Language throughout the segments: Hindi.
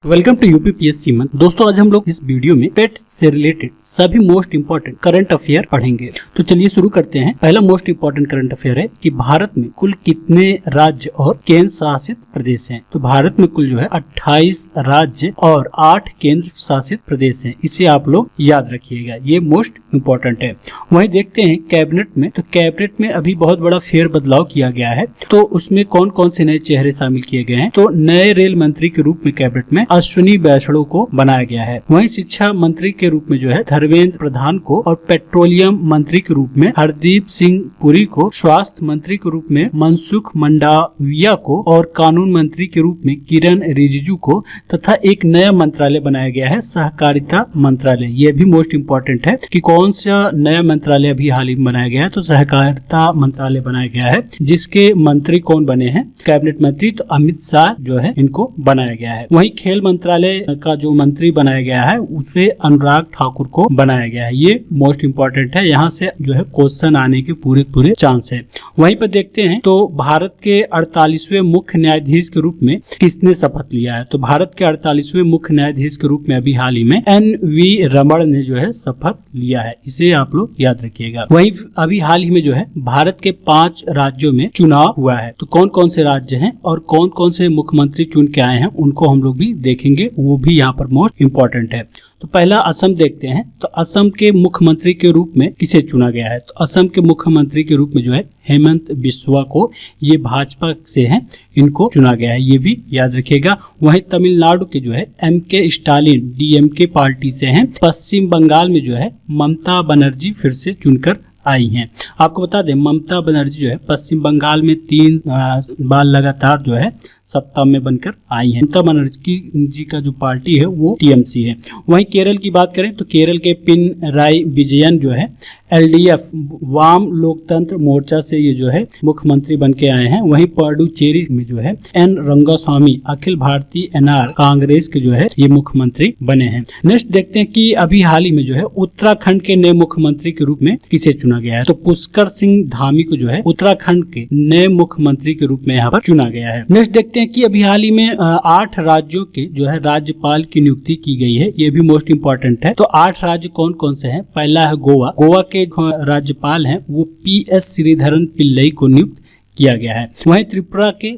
वेलकम टू यूपीपीएससी मन। दोस्तों आज हम लोग इस वीडियो में पेट से रिलेटेड सभी मोस्ट इंपोर्टेंट करंट अफेयर पढ़ेंगे। तो चलिए शुरू करते हैं। पहला मोस्ट इंपोर्टेंट करंट अफेयर है कि भारत में कुल कितने राज्य और केंद्र शासित प्रदेश हैं। तो भारत में कुल जो है 28 राज्य और 8 केंद्र शासित प्रदेश हैं। इसे आप लोग याद रखिएगा, ये मोस्ट इंपोर्टेंट है। वहीं देखते हैं कैबिनेट में। तो कैबिनेट में अभी बहुत बड़ा फेर बदलाव किया गया है। तो उसमें कौन कौन से नए चेहरे शामिल किए गए हैं। तो नए रेल मंत्री के रूप में कैबिनेट में अश्विनी वैष्णव को बनाया गया है। वहीं शिक्षा मंत्री के रूप में जो है धर्मेंद्र प्रधान को और पेट्रोलियम मंत्री के रूप में हरदीप सिंह पुरी को, स्वास्थ्य मंत्री के रूप में मनसुख मंडाविया को और कानून मंत्री के रूप में किरण रिजिजू को, तथा एक नया मंत्रालय बनाया गया है सहकारिता मंत्रालय। ये भी मोस्ट इम्पोर्टेंट है कि कौन सा नया मंत्रालय अभी हाल ही में बनाया गया है। तो सहकारिता मंत्रालय बनाया गया है, जिसके मंत्री कौन बने हैं, कैबिनेट मंत्री तो अमित शाह जो है इनको बनाया गया है। वहीं खेल मंत्रालय का जो मंत्री बनाया गया है उसे अनुराग ठाकुर को बनाया गया है। ये मोस्ट इम्पोर्टेंट है, यहाँ से जो है क्वेश्चन आने के पूरे चांस है। वहीं पर देखते हैं तो भारत के 48वें मुख्य न्यायाधीश के रूप में किसने शपथ लिया है। तो भारत के 48वें मुख्य न्यायाधीश के रूप में अभी हाल ही में NV रमण ने जो है शपथ लिया है। इसे आप लोग याद रखिएगा। वहीं अभी हाल ही में जो है भारत के 5 राज्यों में चुनाव हुआ है। तो कौन कौन से राज्य हैं और कौन कौन से मुख्यमंत्री चुन के आए हैं उनको हम लोग भी देखेंगे, वो भी यहाँ पर मोस्ट इम्पोर्टेंट है। तो पहला असम देखते हैं। तो असम के मुख्यमंत्री के रूप में किसे चुना गया है। तो असम के मुख्यमंत्री के रूप में जो है हेमंत बिस्वा को, ये भाजपा से हैं, इनको चुना गया है। ये भी याद रखिएगा। वहीं तमिलनाडु के जो है MK स्टालिन DMK पार्टी से हैं। पश्चिम बंगाल में जो है ममता बनर्जी फिर से चुनकर आई हैं। आपको बता दें ममता बनर्जी जो है पश्चिम बंगाल में 3 बार लगातार जो है सत्ता में बनकर आई है। ममता बनर्जी जी का जो पार्टी है वो TMC है। वहीं केरल की बात करें तो केरल के पिनराई विजयन जो है LDF वाम लोकतंत्र मोर्चा से ये जो है मुख्यमंत्री बन के आए हैं। वहीं पुडुचेरी में जो है N रंगास्वामी अखिल भारतीय NR कांग्रेस के जो है ये मुख्यमंत्री बने हैं। नेक्स्ट देखते हैं कि अभी हाल ही में जो है उत्तराखंड के नए मुख्यमंत्री के रूप में किसे चुना गया है। तो पुष्कर सिंह धामी को जो है उत्तराखंड के नए मुख्यमंत्री के रूप में यहाँ पर चुना गया है। नेक्स्ट देखते हैं कि अभी हाल ही में 8 राज्यों के जो है राज्यपाल की नियुक्ति की गई है। ये भी मोस्ट इम्पोर्टेंट है। तो 8 राज्य कौन कौन से हैं। पहला है गोवा। गोवा के राज्यपाल हैं वो PS श्रीधरन पिल्लई को नियुक्त किया गया है। वहीं त्रिपुरा के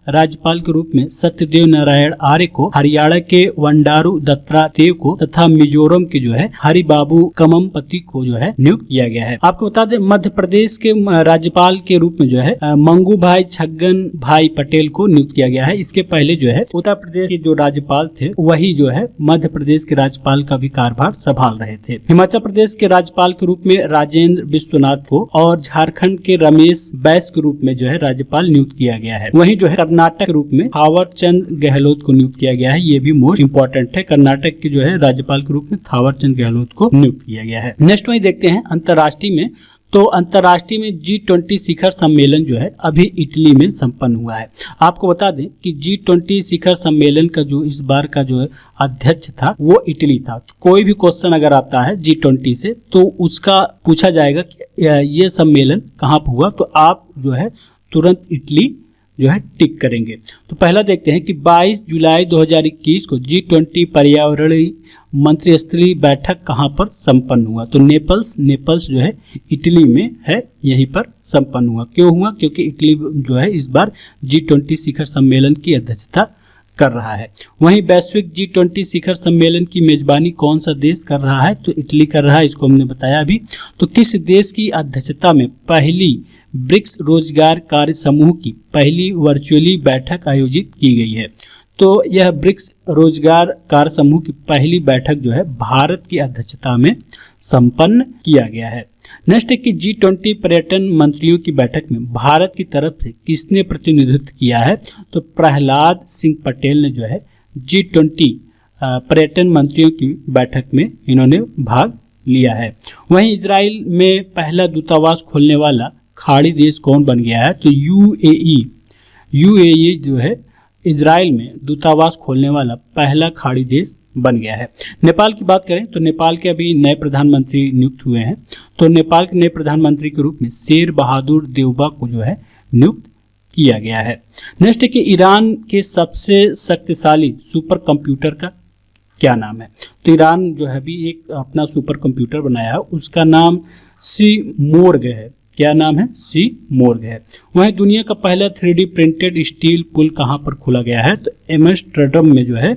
राज्यपाल के रूप में सत्यदेव नारायण आर्य को, हरियाणा के वंडारू दत्तात्रेय को तथा मिजोरम के जो है हरिबाबू कममपति को जो है नियुक्त किया गया है। आपको बता दें मध्य प्रदेश के राज्यपाल के रूप में जो है मंगू भाई छगन भाई पटेल को नियुक्त किया गया है। इसके पहले जो है उत्तर प्रदेश के जो राज्यपाल थे वही जो है मध्य प्रदेश के राज्यपाल का भी कार्यभार संभाल रहे थे। हिमाचल प्रदेश के राज्यपाल के रूप में राजेंद्र विश्वनाथ को और झारखंड के रमेश बैस के रूप में जो है राज्यपाल नियुक्त किया गया है। वहीं जो है कर्नाटक के रूप में थावर चंद गहलोत को नियुक्त किया गया है। ये भी मोस्ट इंपोर्टेंट है। कर्नाटक के जो है राज्यपाल के रूप में थावर चंद गहलोत को नियुक्त किया गया है। नेक्स्ट वही देखते हैं अंतर्राष्ट्रीय में। तो अंतर्राष्ट्रीय में G20 शिखर सम्मेलन जो है अभी इटली में संपन्न हुआ है। आपको बता दें कि G20 शिखर सम्मेलन का जो इस बार का जो अध्यक्ष था वो इटली था। तो कोई भी क्वेश्चन अगर आता है G20 से तो उसका पूछा जाएगा कि ये सम्मेलन कहाँ पर हुआ, तो आप जो है तुरंत इटली जो है टिक करेंगे। तो पहला देखते हैं कि 22 जुलाई 2021 को G20 पर्यावरणीय मंत्री स्तरीय बैठक कहां पर संपन्न हुआ। तो नेपल्स जो है इटली में है, यहीं पर संपन्न हुआ। क्यों हुआ, क्योंकि इटली जो है इस बार G20 शिखर सम्मेलन की अध्यक्षता कर रहा है। वहीं वैश्विक G20 शिखर सम्मेलन की मेजबानी कौन सा देश कर रहा है। तो इटली कर रहा है, इसको हमने बताया अभी। तो किस देश की अध्यक्षता में पहली ब्रिक्स रोजगार कार्य समूह की पहली वर्चुअली बैठक आयोजित की गई है। तो यह ब्रिक्स रोजगार कार्य समूह की पहली बैठक जो है भारत की अध्यक्षता में संपन्न किया गया है। नेक्स्ट है कि G20 पर्यटन मंत्रियों की बैठक में भारत की तरफ से किसने प्रतिनिधित्व किया है। तो प्रहलाद सिंह पटेल ने जो है G20 पर्यटन मंत्रियों की बैठक में इन्होंने भाग लिया है। वहीं इजराइल में पहला दूतावास खोलने वाला खाड़ी देश कौन बन गया है। तो UAE जो है इजराइल में दूतावास खोलने वाला पहला खाड़ी देश बन गया है। नेपाल की बात करें तो नेपाल के अभी नए प्रधानमंत्री नियुक्त हुए हैं। तो नेपाल के नए प्रधानमंत्री के रूप में शेर बहादुर देउबा को जो है नियुक्त किया गया है। नेक्स्ट है कि ईरान के सबसे शक्तिशाली सुपर कंप्यूटर का क्या नाम है। तो ईरान जो है अभी एक अपना सुपर कंप्यूटर बनाया है, उसका नाम सीमोर्ग है। क्या नाम है? सीमोर्ग है। वहीं दुनिया का पहला 3D प्रिंटेड स्टील पुल कहाँ पर खोला गया है? तो एम्स्टर्डम में जो है,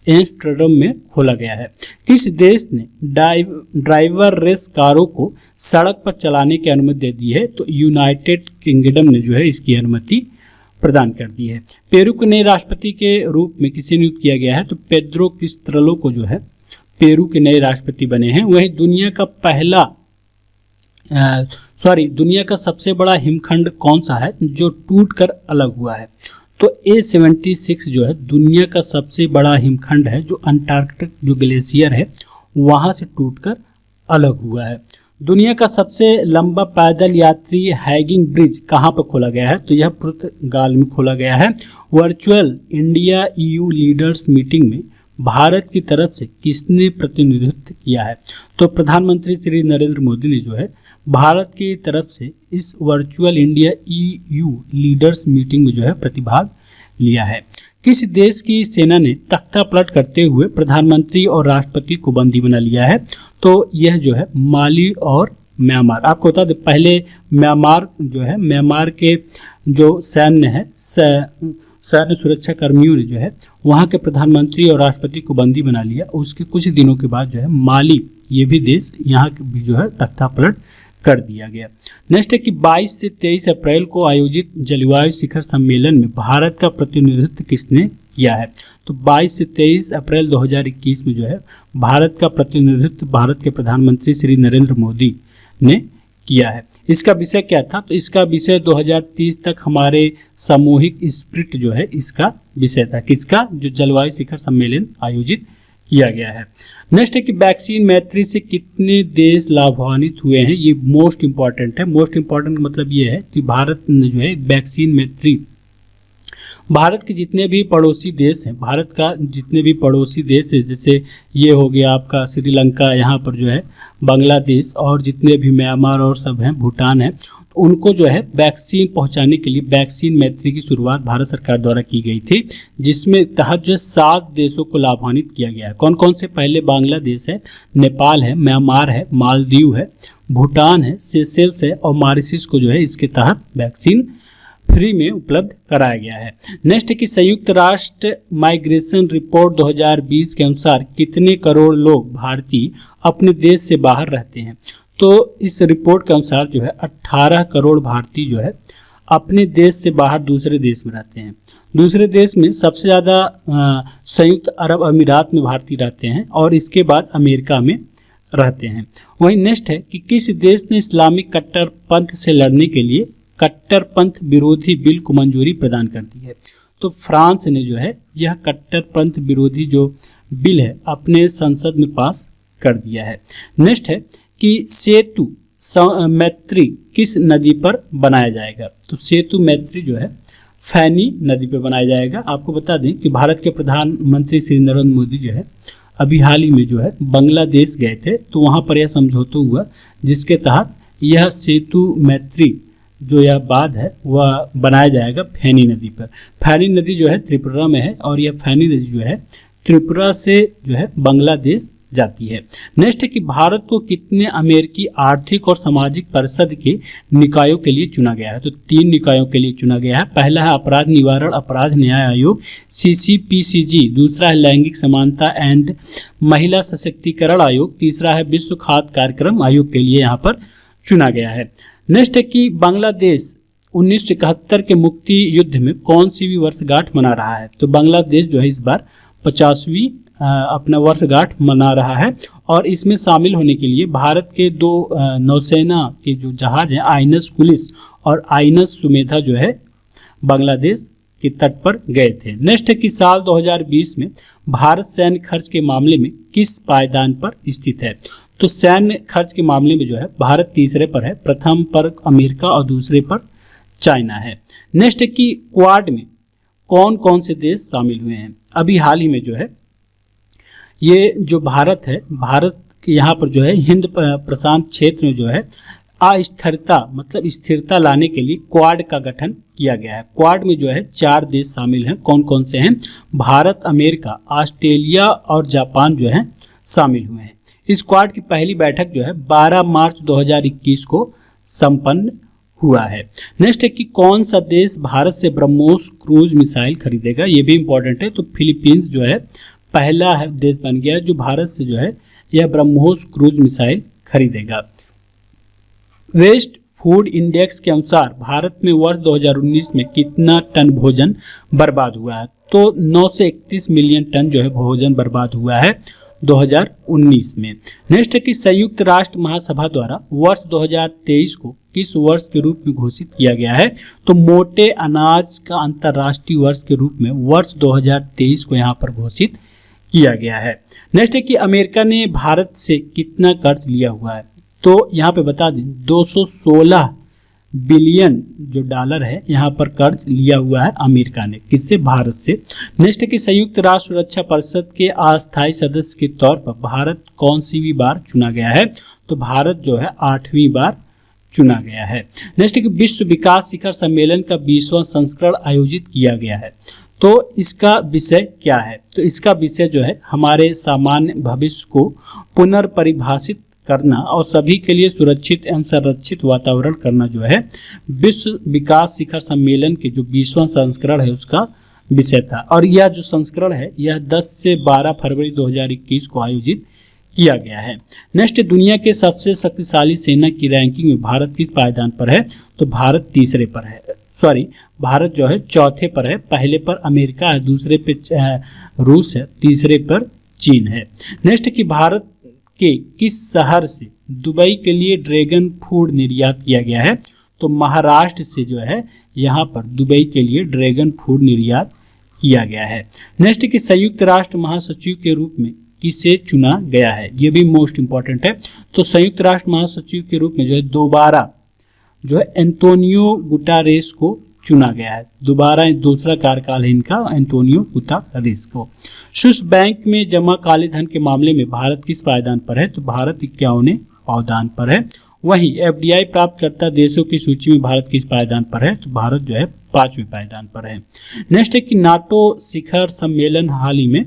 एम्स्टर्डम में खोला गया है। किस देश ने ड्राइवर रेस कारों को सड़क पर चलाने की अनुमति दे दी है? तो यूनाइटेड किंगडम ने जो है इसकी अनुमति प्रदान कर दी है। पेरू के नए राष्ट्रपति के रूप में किसे नियुक्त किया गया है? तो पेड्रो क्रिस्टलो को जो है पेरू के नए राष्ट्रपति बने हैं। वहीं दुनिया का सबसे बड़ा हिमखंड कौन सा है जो टूटकर अलग हुआ है? तो A76 जो है दुनिया का सबसे बड़ा हिमखंड है, जो अंटार्कटिक जो ग्लेशियर है वहां से टूटकर अलग हुआ है। दुनिया का सबसे लंबा पैदल यात्री हैगिंग ब्रिज कहाँ पर खोला गया है? तो यह पुर्तगाल में खोला गया है। Virtual India EU leaders meeting में भारत की तरफ से किसने प्रतिनिधित्व किया है? तो प्रधानमंत्री श्री नरेंद्र मोदी ने जो है भारत की तरफ से इस virtual India EU leaders meeting में जो है प्रतिभाग लिया है। किस देश की सेना ने तख्ता पलट करते हुए प्रधानमंत्री और राष्ट्रपति को बंदी बना लिया है? तो यह जो है माली और म्यांमार। आपको बता दें, पहले म्यांमार के जो सैन्य है, सैन्य सुरक्षा कर्मियों ने जो है वहाँ के प्रधानमंत्री और राष्ट्रपति को बंदी बना लिया। उसके कुछ दिनों के बाद जो है माली, ये भी देश यहाँ भी जो है तख्ता पलट कर दिया गया। नेक्स्ट है कि 22 से 23 अप्रैल को आयोजित जलवायु शिखर सम्मेलन में भारत का प्रतिनिधित्व किसने किया है? तो 22 से 23 अप्रैल 2021 में जो है भारत का प्रतिनिधित्व भारत के प्रधानमंत्री श्री नरेंद्र मोदी ने किया है। इसका विषय क्या था? तो इसका विषय 2030 तक हमारे सामूहिक स्पिरिट जो है इसका विषय था। किसका? जो जलवायु शिखर सम्मेलन आयोजित किया गया है। नेक्स्ट है कि वैक्सीन मैत्री से कितने देश लाभान्वित हुए हैं? ये मोस्ट इंपॉर्टेंट है। मोस्ट इंपॉर्टेंट मतलब ये है कि भारत ने जो है वैक्सीन मैत्री, भारत के जितने भी पड़ोसी देश हैं, भारत का जितने भी पड़ोसी देश है, जैसे ये हो गया आपका श्रीलंका, यहाँ पर जो है बांग्लादेश और जितने भी म्यांमार और सब हैं, भूटान है, उनको जो है वैक्सीन पहुंचाने के लिए वैक्सीन मैत्री की शुरुआत भारत सरकार द्वारा की गई थी, जिसमें तहत जो 7 देशों को लाभान्वित किया गया है। कौन कौन से? पहले बांग्लादेश है, नेपाल है, म्यांमार है, मालदीव है, भूटान है, सेशेल्स है और मॉरिशस को जो है इसके तहत वैक्सीन फ्री में उपलब्ध कराया गया है। नेक्स्ट है कि संयुक्त राष्ट्र माइग्रेशन रिपोर्ट 2020 के अनुसार कितने करोड़ लोग भारतीय अपने देश से बाहर रहते हैं? तो इस रिपोर्ट के अनुसार जो है 18 करोड़ भारतीय जो है अपने देश से बाहर दूसरे देश में रहते हैं। दूसरे देश में सबसे ज़्यादा संयुक्त अरब अमीरात में भारतीय रहते हैं और इसके बाद अमेरिका में रहते हैं। वहीं नेक्स्ट है कि किस देश ने इस्लामिक कट्टरपंथ से लड़ने के लिए कट्टरपंथ विरोधी बिल को मंजूरी प्रदान कर दी है? तो फ्रांस ने जो है यह कट्टरपंथ विरोधी जो बिल है अपने संसद में पास कर दिया है। नेक्स्ट है कि सेतु मैत्री किस नदी पर बनाया जाएगा? तो सेतु मैत्री जो है फैनी नदी पर बनाया जाएगा। आपको बता दें कि भारत के प्रधानमंत्री श्री नरेंद्र मोदी जो है अभी हाल ही में जो है बांग्लादेश गए थे, तो वहाँ पर यह समझौता हुआ जिसके तहत यह सेतु मैत्री जो यह बांध है वह बनाया जाएगा फैनी नदी पर। फैनी नदी जो है त्रिपुरा में है और यह फैनी नदी जो है त्रिपुरा से जो है बांग्लादेश जाती है। नेक्स्ट है कि भारत को कितने अमेरिकी आर्थिक और सामाजिक परिषद के निकायों के लिए चुना गया है? तो 3 निकायों के लिए चुना गया है। पहला है अपराध निवारण अपराध न्याय आयोग CCPCG, दूसरा है लैंगिक समानता एंड महिला सशक्तिकरण आयोग, तीसरा है विश्व खाद्य कार्यक्रम आयोग के लिए यहाँ पर चुना गया है। नेक्स्ट है कि बांग्लादेश 1971 के मुक्ति युद्ध में कौन सी भी वर्षगांठ मना रहा है? तो बांग्लादेश जो है इस बार 50वीं अपना वर्षगांठ मना रहा है और इसमें शामिल होने के लिए भारत के 2 नौसेना के जो जहाज हैं आईएनएस कुलिस और आईएनएस सुमेधा जो है बांग्लादेश के तट पर गए थे। नेक्स्ट है कि साल 2020 में भारत सैन्य खर्च के मामले में किस पायदान पर स्थित है? तो सैन्य खर्च के मामले में जो है भारत तीसरे पर है, प्रथम पर अमेरिका और दूसरे पर चाइना है। नेक्स्ट है कि क्वाड में कौन कौन से देश शामिल हुए हैं? अभी हाल ही में जो है ये जो भारत है, भारत के यहाँ पर जो है हिंद प्रशांत क्षेत्र में जो है अस्थिरता मतलब स्थिरता लाने के लिए क्वाड का गठन किया गया है। क्वाड में जो है 4 देश शामिल हैं। कौन कौन से हैं? भारत, अमेरिका, ऑस्ट्रेलिया और जापान जो है शामिल हुए हैं। इस क्वाड की पहली बैठक जो है 12 मार्च 2021 को संपन्न हुआ है। नेक्स्ट है कि कौन सा देश भारत से ब्रह्मोस क्रूज मिसाइल खरीदेगा? ये भी इंपॉर्टेंट है। तो फिलीपींस जो है पहला देश बन गया है जो भारत से जो है यह ब्रह्मोस क्रूज मिसाइल खरीदेगा। वेस्ट फूड इंडेक्स के अनुसार भारत में वर्ष 2019 में कितना टन भोजन बर्बाद हुआ है? तो 9 से 31 मिलियन टन जो है भोजन बर्बाद हुआ है 2019 में। नेक्स्ट है कि संयुक्त राष्ट्र महासभा द्वारा वर्ष 2023 को किस वर्ष के रूप में घोषित किया गया है? तो मोटे अनाज का अंतर्राष्ट्रीय वर्ष के रूप में वर्ष 2023 को यहाँ पर घोषित किया गया है। नेक्स्ट है कि अमेरिका ने भारत से कितना कर्ज लिया हुआ है? तो यहाँ पे बता दें 216 बिलियन जो डॉलर है यहाँ पर कर्ज लिया हुआ है अमेरिका ने। किससे? भारत से। नेक्स्ट है कि संयुक्त राष्ट्र सुरक्षा परिषद के अस्थायी सदस्य के तौर पर भारत कौन सी बार चुना गया है? तो भारत जो है 8वीं बार चुना गया है। नेक्स्ट है कि विश्व विकास शिखर सम्मेलन का 20वां संस्करण आयोजित किया गया है। तो इसका विषय क्या है? तो इसका विषय जो है हमारे सामान्य भविष्य को पुनर्परिभाषित करना और सभी के लिए सुरक्षित एवं संरक्षित वातावरण करना जो है विश्व विकास शिखर सम्मेलन के जो 20वां संस्करण है उसका विषय था। और यह जो संस्करण है यह 10 से 12 फरवरी 2021 को आयोजित किया गया है। नेक्स्ट, दुनिया के सबसे शक्तिशाली सेना की रैंकिंग में भारत किस पायदान पर है? तो भारत तीसरे पर है। भारत जो है चौथे पर है। पहले पर अमेरिका है, दूसरे पे रूस है, तीसरे पर चीन है। नेक्स्ट कि भारत के किस शहर से दुबई के लिए ड्रैगन फ्रूट निर्यात किया गया है? तो महाराष्ट्र से जो है यहाँ पर दुबई के लिए ड्रैगन फ्रूट निर्यात किया गया है। नेक्स्ट कि संयुक्त राष्ट्र महासचिव के रूप में किसे चुना गया है? ये भी मोस्ट इंपॉर्टेंट है। तो संयुक्त राष्ट्र महासचिव के रूप में जो है दोबारा जो है एंटोनियो गुटारेस को चुना गया है। दोबारा दूसरा कार्यकाल है इनका एंटोनियो गुटारेस को। स्विस बैंक में जमा काले धन के मामले में भारत किस पायदान पर है? तो भारत 51वें पायदान पर है। वहीं एफडीआई प्राप्तकर्ता देशों की सूची में भारत किस पायदान पर है? तो भारत जो है 5वें पायदान पर है। नेक्स्ट है कि नाटो शिखर सम्मेलन हाल ही में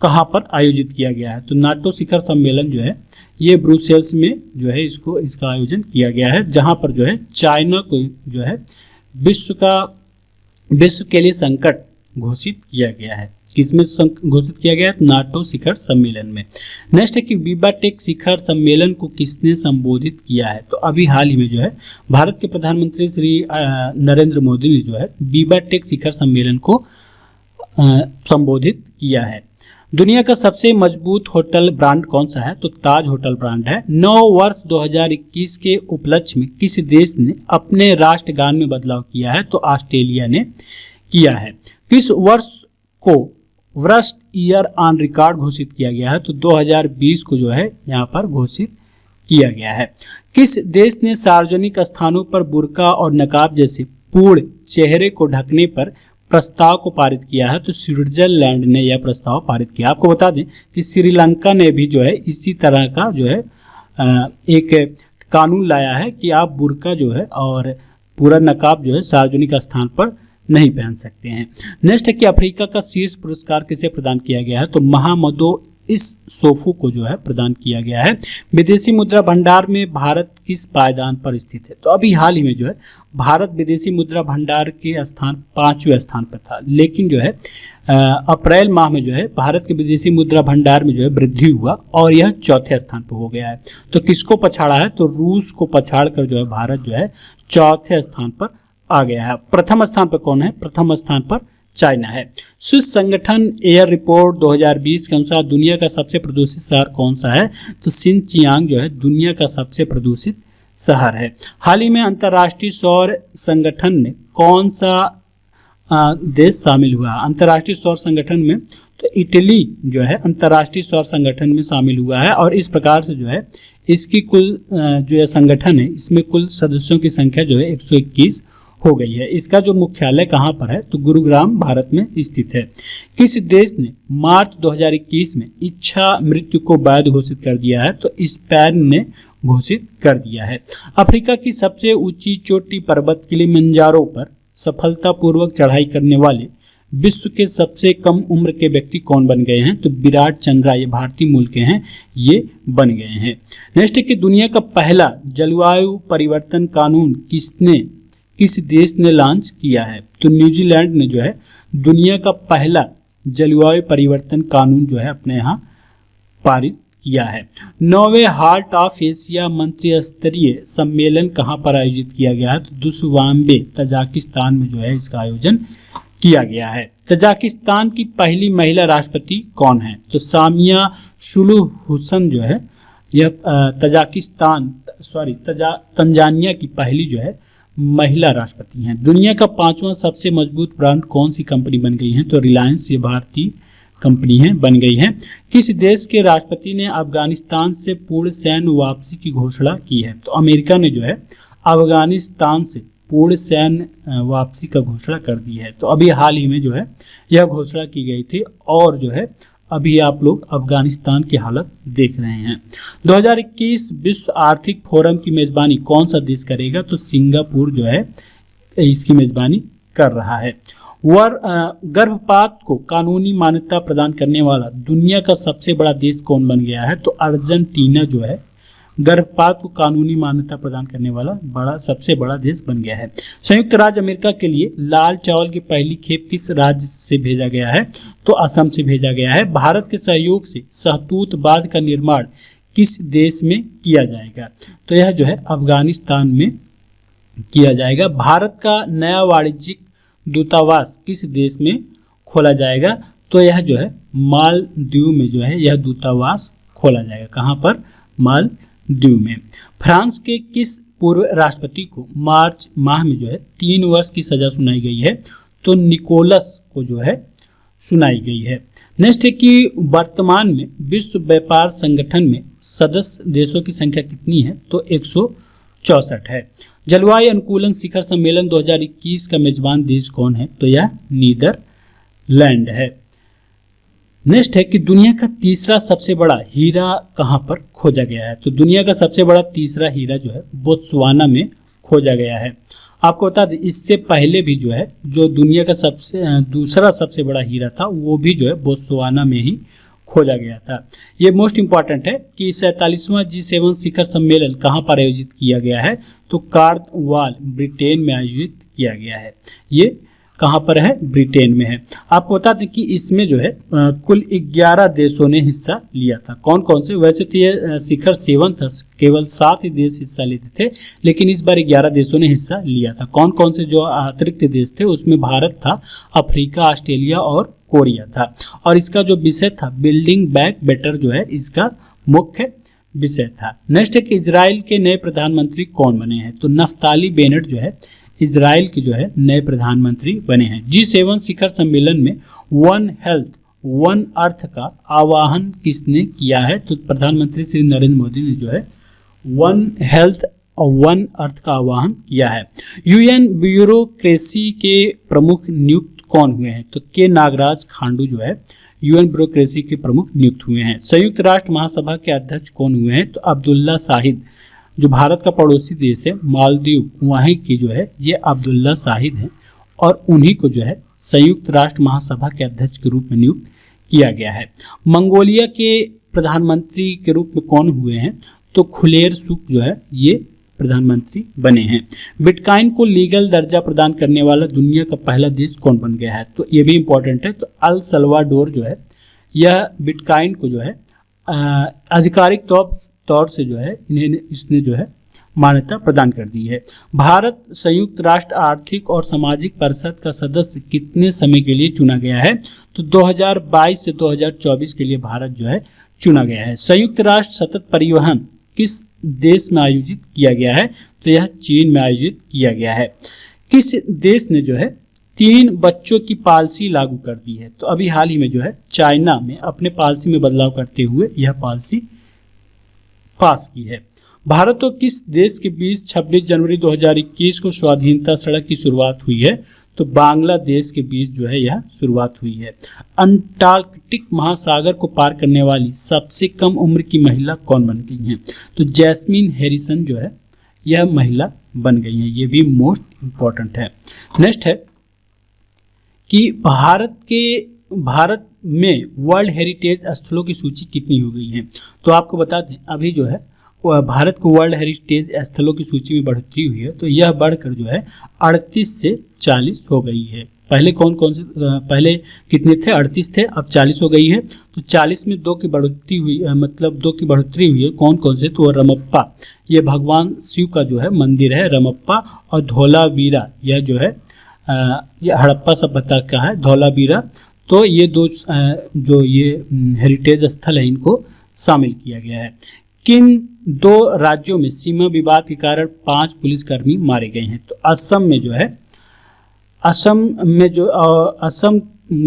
कहाँ पर आयोजित किया गया है? तो नाटो शिखर सम्मेलन जो है ये ब्रुसेल्स में जो है इसका आयोजन किया गया है, जहाँ पर जो है चाइना को जो है विश्व के लिए संकट घोषित किया गया है। किसमें घोषित किया गया है? नाटो शिखर सम्मेलन में। नेक्स्ट है कि विवाटेक शिखर सम्मेलन को किसने संबोधित किया है? तो अभी हाल ही में जो है भारत के प्रधानमंत्री श्री नरेंद्र मोदी ने जो है विवाटेक शिखर सम्मेलन को संबोधित किया है। दुनिया का सबसे मजबूत होटल ब्रांड कौन सा है? तो ताज होटल ब्रांड है। नव वर्ष 2021 के उपलक्ष्य में किस देश ने अपने राष्ट्रगान में बदलाव किया है? तो ऑस्ट्रेलिया ने किया है। किस वर्ष को वर्स्ट ईयर ऑन रिकॉर्ड घोषित किया गया है? तो 2020 को जो है यहाँ पर घोषित किया गया है। किस देश ने सार्वजनिक स्थानों पर बुर्का और नकाब जैसे पूर्ण चेहरे को ढकने पर प्रस्ताव को पारित किया है? तो स्विट्जरलैंड ने यह प्रस्ताव पारित किया। आपको बता दें कि श्रीलंका ने भी जो है इसी तरह का जो है एक कानून लाया है कि आप बुर्का जो है और पूरा नकाब जो है सार्वजनिक स्थान पर नहीं पहन सकते हैं। नेक्स्ट है कि अफ्रीका का शीर्ष पुरस्कार किसे प्रदान किया गया है? तो महामदो इस सोफू को जो है प्रदान किया गया है। विदेशी मुद्रा भंडार में भारत किस पायदान पर स्थित है? तो अभी हाल ही में जो है भारत विदेशी मुद्रा भंडार के स्थान 5वें स्थान पर था, लेकिन जो है अप्रैल माह में जो है भारत के विदेशी मुद्रा भंडार में जो है वृद्धि हुआ और यह 4थे स्थान पर हो गया है। तो किसको पछाड़ा है? तो रूस को पछाड़ कर जो है भारत जो है 4थे स्थान पर आ गया है। प्रथम स्थान पर कौन है? प्रथम स्थान पर चाइना है। स्विस संगठन एयर रिपोर्ट 2020 के अनुसार दुनिया का सबसे प्रदूषित शहर कौन सा है? तो शिनचियांग जो है दुनिया का सबसे प्रदूषित शहर है। हाल ही में अंतर्राष्ट्रीय सौर संगठन ने कौन सा देश शामिल हुआ? अंतर्राष्ट्रीय सौर संगठन में तो इटली जो है अंतर्राष्ट्रीय सौर संगठन में शामिल हुआ है और इस प्रकार से जो है इसकी कुल जो है संगठन है इसमें कुल सदस्यों की संख्या जो है 121 हो गई है। इसका जो मुख्यालय कहाँ पर है? तो गुरुग्राम भारत में स्थित है। किस देश ने मार्च 2021 में इच्छा मृत्यु को वैध घोषित कर दिया है? तो स्पेन ने घोषित कर दिया है। अफ्रीका की सबसे ऊंची चोटी पर्वत किलिमंजारो पर सफलतापूर्वक चढ़ाई करने वाले विश्व के सबसे कम उम्र के व्यक्ति कौन बन गए हैं? तो विराट चंद्रा, ये भारतीय मूल के हैं, ये बन गए हैं। नेक्स्ट है कि दुनिया का पहला जलवायु परिवर्तन कानून किस देश ने लॉन्च किया है? तो न्यूजीलैंड ने जो है दुनिया का पहला जलवायु परिवर्तन कानून जो है अपने यहाँ पारित किया है। 9वें हार्ट ऑफ एशिया मंत्री स्तरीय सम्मेलन कहाँ पर आयोजित किया गया है? तो दुशवांबे, तजाकिस्तान में जो है इसका आयोजन किया गया है। तजाकिस्तान की पहली महिला राष्ट्रपति कौन है? तो सामिया सुलूह हुसैन जो है यह तंजानिया की पहली जो है महिला राष्ट्रपति हैं। दुनिया का 5वां सबसे मजबूत ब्रांड कौन सी कंपनी बन गई है? तो रिलायंस, ये भारतीय कंपनी है, बन गई है। किस देश के राष्ट्रपति ने अफगानिस्तान से पूर्ण सैन्य वापसी की घोषणा की है? तो अमेरिका ने जो है अफगानिस्तान से पूर्ण सैन्य वापसी का घोषणा कर दी है। तो अभी हाल ही में जो है यह घोषणा की गई थी और जो है अभी आप लोग अफगानिस्तान की हालत देख रहे हैं। 2021 विश्व आर्थिक फोरम की मेजबानी कौन सा देश करेगा? तो सिंगापुर जो है इसकी मेजबानी कर रहा है। गर्भपात को कानूनी मान्यता प्रदान करने वाला दुनिया का सबसे बड़ा देश कौन बन गया है? तो अर्जेंटीना जो है गर्भपात को कानूनी मान्यता प्रदान करने वाला सबसे बड़ा देश बन गया है। संयुक्त राज्य अमेरिका के लिए लाल चावल की पहली खेप किस राज्य से भेजा गया है? तो असम से भेजा गया है। भारत के सहयोग से सहतूत बांध का निर्माण किस देश में किया जाएगा? तो यह जो है अफगानिस्तान में किया जाएगा। भारत का नया वाणिज्यिक दूतावास किस देश में खोला जाएगा? तो यह जो है मालदीव में जो है यह दूतावास खोला जाएगा। कहाँ पर? मालदीव में। फ्रांस के किस पूर्व राष्ट्रपति को मार्च माह में जो है 3 वर्ष की सजा सुनाई गई है? तो निकोलस को जो है सुनाई गई है। नेक्स्ट है कि वर्तमान में विश्व व्यापार संगठन में सदस्य देशों की संख्या कितनी है? तो 164 है। जलवायु अनुकूलन शिखर सम्मेलन 2021 का मेजबान देश कौन है? तो यह नीदरलैंड है। नेक्स्ट है कि दुनिया का तीसरा सबसे बड़ा हीरा कहाँ पर खोजा गया है? तो दुनिया का सबसे बड़ा तीसरा हीरा जो है बोत्सवाना में खोजा गया है। आपको बता दें इससे पहले भी जो है जो दुनिया का दूसरा सबसे बड़ा हीरा था वो भी जो है बोत्सवाना में ही खोजा गया था। ये मोस्ट इंपॉर्टेंट है कि 47वां G7 शिखर सम्मेलन कहाँ पर आयोजित किया गया है? तो कार्डवाल, ब्रिटेन में आयोजित किया गया है। ये कहाँ पर है? ब्रिटेन में है। आपको बता दें कि इसमें जो है कुल 11 देशों ने हिस्सा लिया था। कौन कौन से? वैसे तो ये शिखर 7 था, केवल 7 ही देश हिस्सा लेते थे, लेकिन इस बार 11 देशों ने हिस्सा लिया था। कौन कौन से जो अतिरिक्त देश थे उसमें भारत था, अफ्रीका, ऑस्ट्रेलिया और कोरिया था। और इसका जो विषय था बिल्डिंग बैक बेटर जो है इसका मुख्य विषय था। नेक्स्ट है कि इजराइल के नए प्रधानमंत्री कौन बने हैं? तो नफ्ताली बेनेट जो है इजराइल के जो है नए प्रधानमंत्री बने हैं। G7 शिखर सम्मेलन में वन हेल्थ वन अर्थ का आह्वान किसने किया है? तो प्रधानमंत्री श्री नरेंद्र मोदी ने जो है वन हेल्थ और वन अर्थ का आह्वान किया है। UN ब्यूरोक्रेसी के प्रमुख नियुक्त कौन हुए हैं? तो के नागराज खांडू जो है UN ब्यूरोक्रेसी के प्रमुख नियुक्त हुए हैं। संयुक्त राष्ट्र महासभा के अध्यक्ष कौन हुए हैं? तो अब्दुल्ला शाहिद, जो भारत का पड़ोसी देश है मालदीव, वहीं की जो है ये अब्दुल्ला शाहिद हैं और उन्हीं को जो है संयुक्त राष्ट्र महासभा के अध्यक्ष के रूप में नियुक्त किया गया है। मंगोलिया के प्रधानमंत्री के रूप में कौन हुए हैं? तो खुलेर सुख जो है ये प्रधानमंत्री बने हैं। बिटकॉइन को लीगल दर्जा प्रदान करने वाला दुनिया का पहला देश कौन बन गया है? तो ये भी इंपॉर्टेंट है। तो अल सल्वाडोर जो है यह बिटकॉइन को जो है आधिकारिक तौर से जो है इसने जो है मान्यता प्रदान कर दी है। भारत संयुक्त राष्ट्र आर्थिक और सामाजिक परिषद का सदस्य कितने समय के लिए चुना गया है? तो 2022 से 2024 के लिए भारत जो है चुना गया है। संयुक्त राष्ट्र सतत परिवहन किस देश में आयोजित किया गया है? तो यह चीन में आयोजित किया गया है। किस देश ने जो है 3 बच्चों की पॉलिसी लागू कर दी है? तो अभी हाल ही में जो है चाइना में अपने पॉलिसी में बदलाव करते हुए यह पॉलिसी पास की है। भारत और किस देश के बीच 26 जनवरी 2021 को स्वाधीनता सड़क की शुरुआत हुई है? तो बांग्लादेश के बीच जो है यह शुरुआत हुई है। अंटार्कटिका आर्कटिक महासागर को पार करने वाली सबसे कम उम्र की महिला कौन बन गई हैं? तो जैस्मीन हैरिसन जो है यह महिला बन गई है, ये भी मोस्ट इम्पॉर्टेंट है। नेक्स्ट है कि भारत में वर्ल्ड हेरिटेज स्थलों की सूची कितनी हो गई है? तो आपको बता दें अभी जो है भारत को वर्ल्ड हेरिटेज स्थलों की सूची में बढ़ोतरी हुई है, तो यह बढ़कर जो है 38 से 40 हो गई है। पहले कौन कौन से पहले कितने थे? 38 थे, अब 40 हो गई है। तो 40 में 2 की बढ़ोतरी हुई, मतलब 2 की बढ़ोतरी हुई है। कौन कौन से? तो रमप्पा, ये भगवान शिव का जो है मंदिर है रमप्पा, और धौलावीरा, यह जो है ये हड़प्पा सभ्यता का है धौलावीरा। तो ये दो जो ये हेरिटेज स्थल है इनको शामिल किया गया है। किन 2 राज्यों में सीमा विवाद के कारण 5 पुलिसकर्मी मारे गए हैं? तो असम में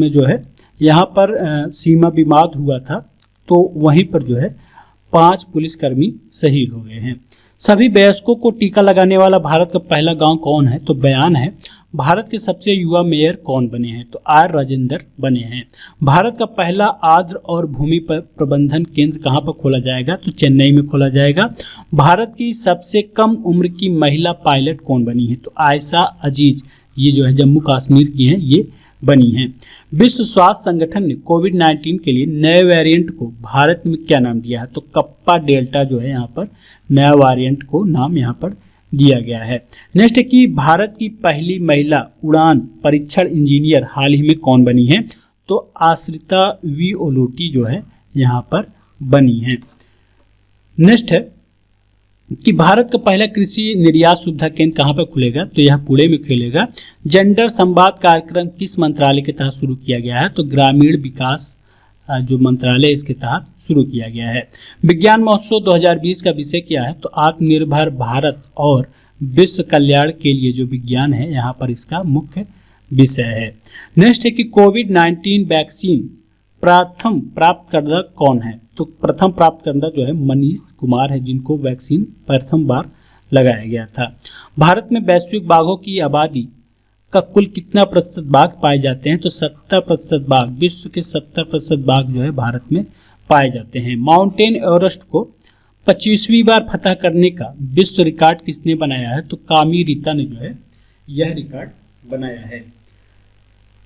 जो है यहाँ पर सीमा विवाद हुआ था, तो वहीं पर जो है 5 पुलिसकर्मी शहीद हो गए हैं। सभी वयस्कों को टीका लगाने वाला भारत का पहला गांव कौन है? तो बयान है। भारत के सबसे युवा मेयर कौन बने हैं? तो आर राजेंद्र बने हैं। भारत का पहला आर्द्र और भूमि प्रबंधन केंद्र कहाँ पर खोला जाएगा? तो चेन्नई में खोला जाएगा। भारत की सबसे कम उम्र की महिला पायलट कौन बनी है? तो आयशा अजीज, ये जो है जम्मू कश्मीर की हैं, ये बनी हैं। विश्व स्वास्थ्य संगठन ने कोविड-19 के लिए नए वेरिएंट को भारत में क्या नाम दिया है? तो कप्पा डेल्टा जो है यहाँ पर नया वेरिएंट को नाम यहाँ पर दिया गया है। नेक्स्ट है कि भारत की पहली महिला उड़ान परीक्षण इंजीनियर हाल ही में कौन बनी है? तो आश्रिता वी ओलोटी जो है यहाँ पर बनी है। नेक्स्ट है कि भारत का पहला कृषि निर्यात सुविधा केंद्र कहाँ पर खुलेगा? तो यह पुणे में खुलेगा। जेंडर संवाद कार्यक्रम किस मंत्रालय के तहत शुरू किया गया है? तो ग्रामीण विकास जो मंत्रालय इसके तहत शुरू किया गया है। विज्ञान महोत्सव 2020 का विषय क्या है? तो आत्मनिर्भर भारत और विश्व कल्याण के लिए जो विज्ञान है यहाँ पर इसका मुख्य विषय है। नेक्स्ट है कि कोविड-19 वैक्सीन प्रथम प्राप्तकर्ता कौन है? तो प्रथम प्राप्तकर्ता जो है मनीष कुमार है, जिनको वैक्सीन प्रथम बार लगाया गया था। भारत में वैश्विक बाघों की आबादी का कुल कितना प्रतिशत बाघ पाए जाते हैं? तो 70% बाघ, विश्व के 70% बाघ जो है भारत में पाए जाते हैं। माउंटेन एवरेस्ट को 25वीं बार फतह करने का विश्व रिकॉर्ड किसने बनाया है? तो कामी रीता ने जो है यह रिकॉर्ड बनाया है।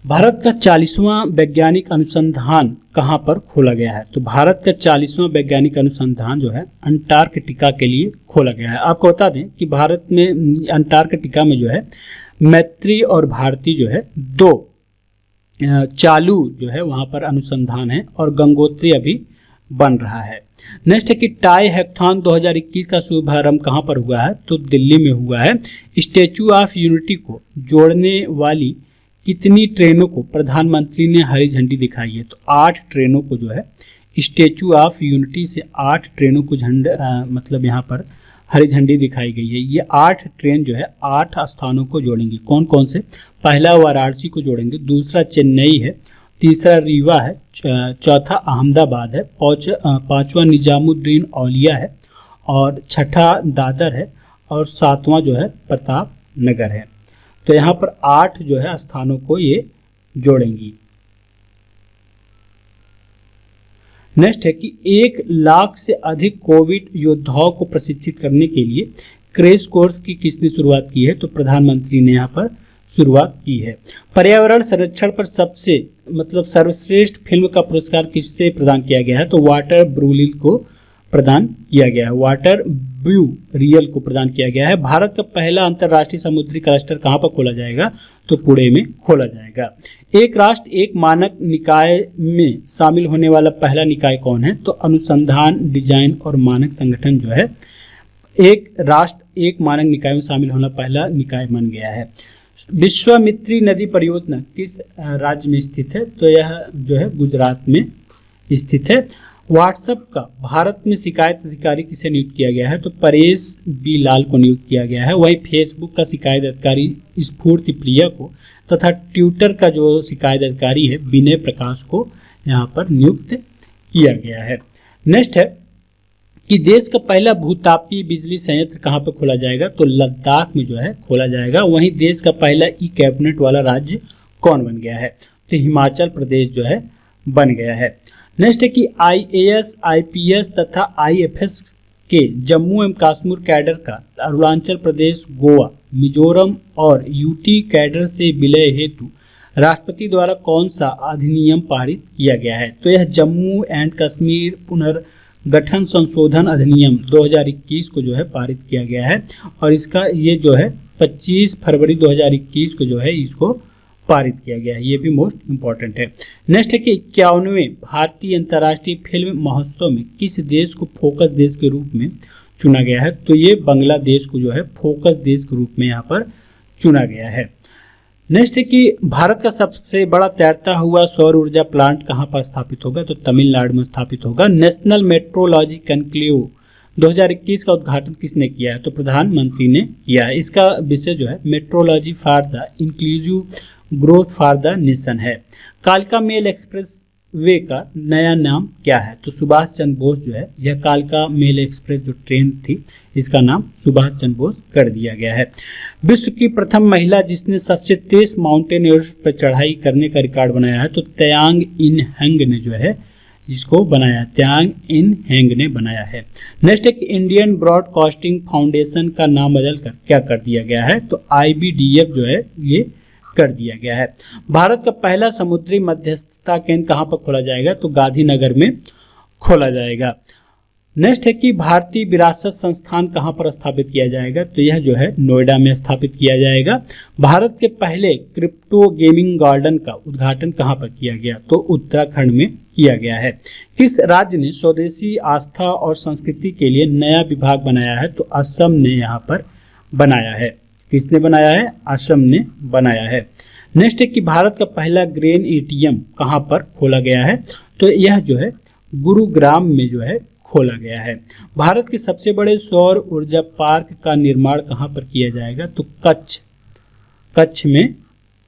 भारत का 40वां वैज्ञानिक अनुसंधान कहाँ पर खोला गया है? तो भारत का 40वां वैज्ञानिक अनुसंधान जो है अंटार्कटिका के लिए खोला गया है। आपको बता दें कि भारत में अंटार्कटिका में जो है मैत्री और भारती जो है 2 चालू जो है वहाँ पर अनुसंधान है, और गंगोत्री अभी बन रहा है। नेक्स्ट है कि टाई हैकाथॉन 2021 का शुभारंभ कहाँ पर हुआ है? तो दिल्ली में हुआ है। स्टैचू ऑफ यूनिटी को जोड़ने वाली कितनी ट्रेनों को प्रधानमंत्री ने हरी झंडी दिखाई है? तो 8 ट्रेनों को जो है स्टैचू ऑफ यूनिटी से 8 ट्रेनों को मतलब यहाँ पर हरी झंडी दिखाई गई है। ये 8 ट्रेन जो है 8 स्थानों को जोड़ेंगी। कौन कौन से? पहला वाराणसी को जोड़ेंगे, दूसरा चेन्नई है, तीसरा रीवा है, चौथा अहमदाबाद है, पांचवा निजामुद्दीन औलिया है, और छठा दादर है, और 7वां जो है प्रताप नगर है। तो यहाँ पर 8 जो है स्थानों को ये जोड़ेंगी। नेक्स्ट है कि 1 लाख से अधिक कोविड योद्धाओं को प्रशिक्षित करने के लिए क्रैश कोर्स की किसने शुरुआत की है? तो प्रधानमंत्री ने यहाँ पर शुरुआत की है। पर्यावरण संरक्षण पर सर्वश्रेष्ठ फिल्म का पुरस्कार किससे प्रदान किया गया है? तो वाटर ब्रूलिल को प्रदान किया गया है, वाटर ब्यू रियल को प्रदान किया गया है। भारत का पहला अंतर्राष्ट्रीय समुद्री क्लस्टर कहाँ पर खोला जाएगा? तो पुणे में खोला जाएगा। एक राष्ट्र एक मानक निकाय में शामिल होने वाला पहला निकाय कौन है? तो अनुसंधान डिजाइन और मानक संगठन जो है एक राष्ट्र एक मानक निकाय में शामिल होना पहला निकाय बन गया है। विश्वामित्री नदी परियोजना किस राज्य में स्थित है? तो यह जो है गुजरात में स्थित है। व्हाट्सएप का भारत में शिकायत अधिकारी किसे नियुक्त किया गया है? तो परेश बी लाल को नियुक्त किया गया है। वहीं फेसबुक का शिकायत अधिकारी स्फूर्ति प्रिया को तथा ट्विटर का जो शिकायत अधिकारी है विनय प्रकाश को यहाँ पर नियुक्त किया गया है। नेक्स्ट है कि देश का पहला भूतापीय बिजली संयंत्र कहाँ पर खोला जाएगा? तो लद्दाख में जो है खोला जाएगा। वहीं देश का पहला ई कैबिनेट वाला राज्य कौन बन गया है? तो हिमाचल प्रदेश जो है बन गया है। नेक्स्ट है कि IAS, IPS तथा IFS के जम्मू एवं कश्मीर कैडर का अरुणाचल प्रदेश, गोवा, मिजोरम और UT कैडर से विलय हेतु राष्ट्रपति द्वारा कौन सा अधिनियम पारित किया गया है? तो यह जम्मू एंड कश्मीर पुनर्गठन संशोधन अधिनियम 2021 को जो है पारित किया गया है और इसका ये जो है 25 फरवरी 2021 को जो है इसको पारित किया गया है। ये भी मोस्ट इम्पॉर्टेंट है। नेक्स्ट है कि 51वें भारतीय अंतर्राष्ट्रीय फिल्म महोत्सव में किस देश को फोकस देश के रूप में चुना गया है? तो ये बांग्लादेश को जो है फोकस देश के रूप में यहाँ पर चुना गया है। नेक्स्ट है कि भारत का सबसे बड़ा तैरता हुआ सौर ऊर्जा प्लांट कहाँ पर स्थापित होगा? तो तमिलनाडु में स्थापित होगा। नेशनल मेट्रोलॉजी कॉन्क्लेव 2021 का उद्घाटन किसने किया है? तो प्रधानमंत्री ने किया है। इसका विषय जो है metrology for the inclusive growth for the nation है। कालका मेल एक्सप्रेस वे का नया नाम क्या है? तो सुभाष चंद्र बोस जो है, यह कालका मेल एक्सप्रेस जो ट्रेन थी इसका नाम सुभाष चंद्र बोस कर दिया गया है। विश्व की प्रथम महिला जिसने सबसे तेज माउंटेन एवरेस्ट पर चढ़ाई करने का रिकॉर्ड बनाया है तो त्सांग इन हेंग ने जो है इसको बनाया, त्सांग इन हेंग ने बनाया है। नेक्स्ट एक इंडियन ब्रॉडकास्टिंग फाउंडेशन का नाम बदलकर क्या कर दिया गया है? तो IBDF जो है ये कर दिया गया है। भारत का पहला समुद्री मध्यस्थता केंद्र कहाँ पर खोला जाएगा? तो गांधीनगर में खोला जाएगा। नेक्स्ट है कि भारतीय विरासत संस्थान कहाँ पर स्थापित किया जाएगा? तो यह जो है नोएडा में स्थापित किया जाएगा। भारत के पहले क्रिप्टो गेमिंग गार्डन का उद्घाटन कहाँ पर किया गया? तो उत्तराखंड में किया गया है। किस राज्य ने स्वदेशी आस्था और संस्कृति के लिए नया विभाग बनाया है? तो असम ने यहाँ पर बनाया है। किसने बनाया है? असम ने बनाया है। नेक्स्ट है कि भारत का पहला ग्रेन ATM कहाँ पर खोला गया है? तो यह जो है गुरुग्राम में जो है खोला गया है। भारत के सबसे बड़े सौर ऊर्जा पार्क का निर्माण कहाँ पर किया जाएगा? तो कच्छ में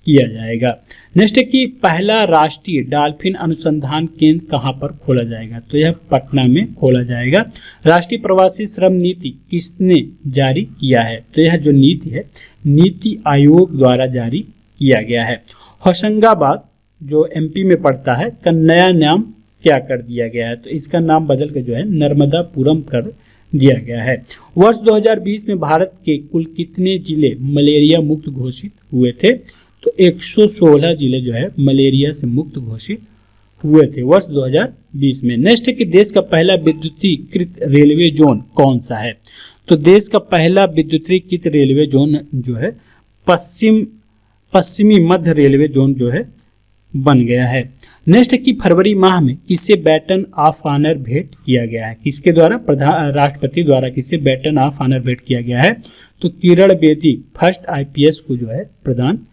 किया जाएगा। नेक्स्ट है कि पहला राष्ट्रीय डॉल्फिन अनुसंधान केंद्र कहाँ पर खोला जाएगा? तो यह पटना में खोला जाएगा। राष्ट्रीय प्रवासी श्रम नीति किसने जारी किया है? तो यह जो नीति है नीति आयोग द्वारा जारी किया गया है। होशंगाबाद जो MP में पड़ता है का नया नाम क्या कर दिया गया है? तो इसका नाम बदल कर जो है नर्मदापुरम कर दिया गया है। वर्ष 2020 में भारत के कुल कितने जिले मलेरिया मुक्त घोषित हुए थे? तो 116 जिले जो है मलेरिया से मुक्त घोषित हुए थे वर्ष 2020 में। नेक्स्ट है कि देश का पहला विद्युतीकृत रेलवे जोन कौन सा है? तो देश का पहला विद्युतीकृत रेलवे जोन जो है पश्चिमी मध्य रेलवे जोन जो है बन गया है। नेक्स्ट है कि फरवरी माह में किसे बैटन ऑफ ऑनर भेंट किया गया है? किसके द्वारा? राष्ट्रपति द्वारा किसे बैटन ऑफ ऑनर भेंट किया गया है? तो किरण बेदी फर्स्ट IPS को जो है प्रदान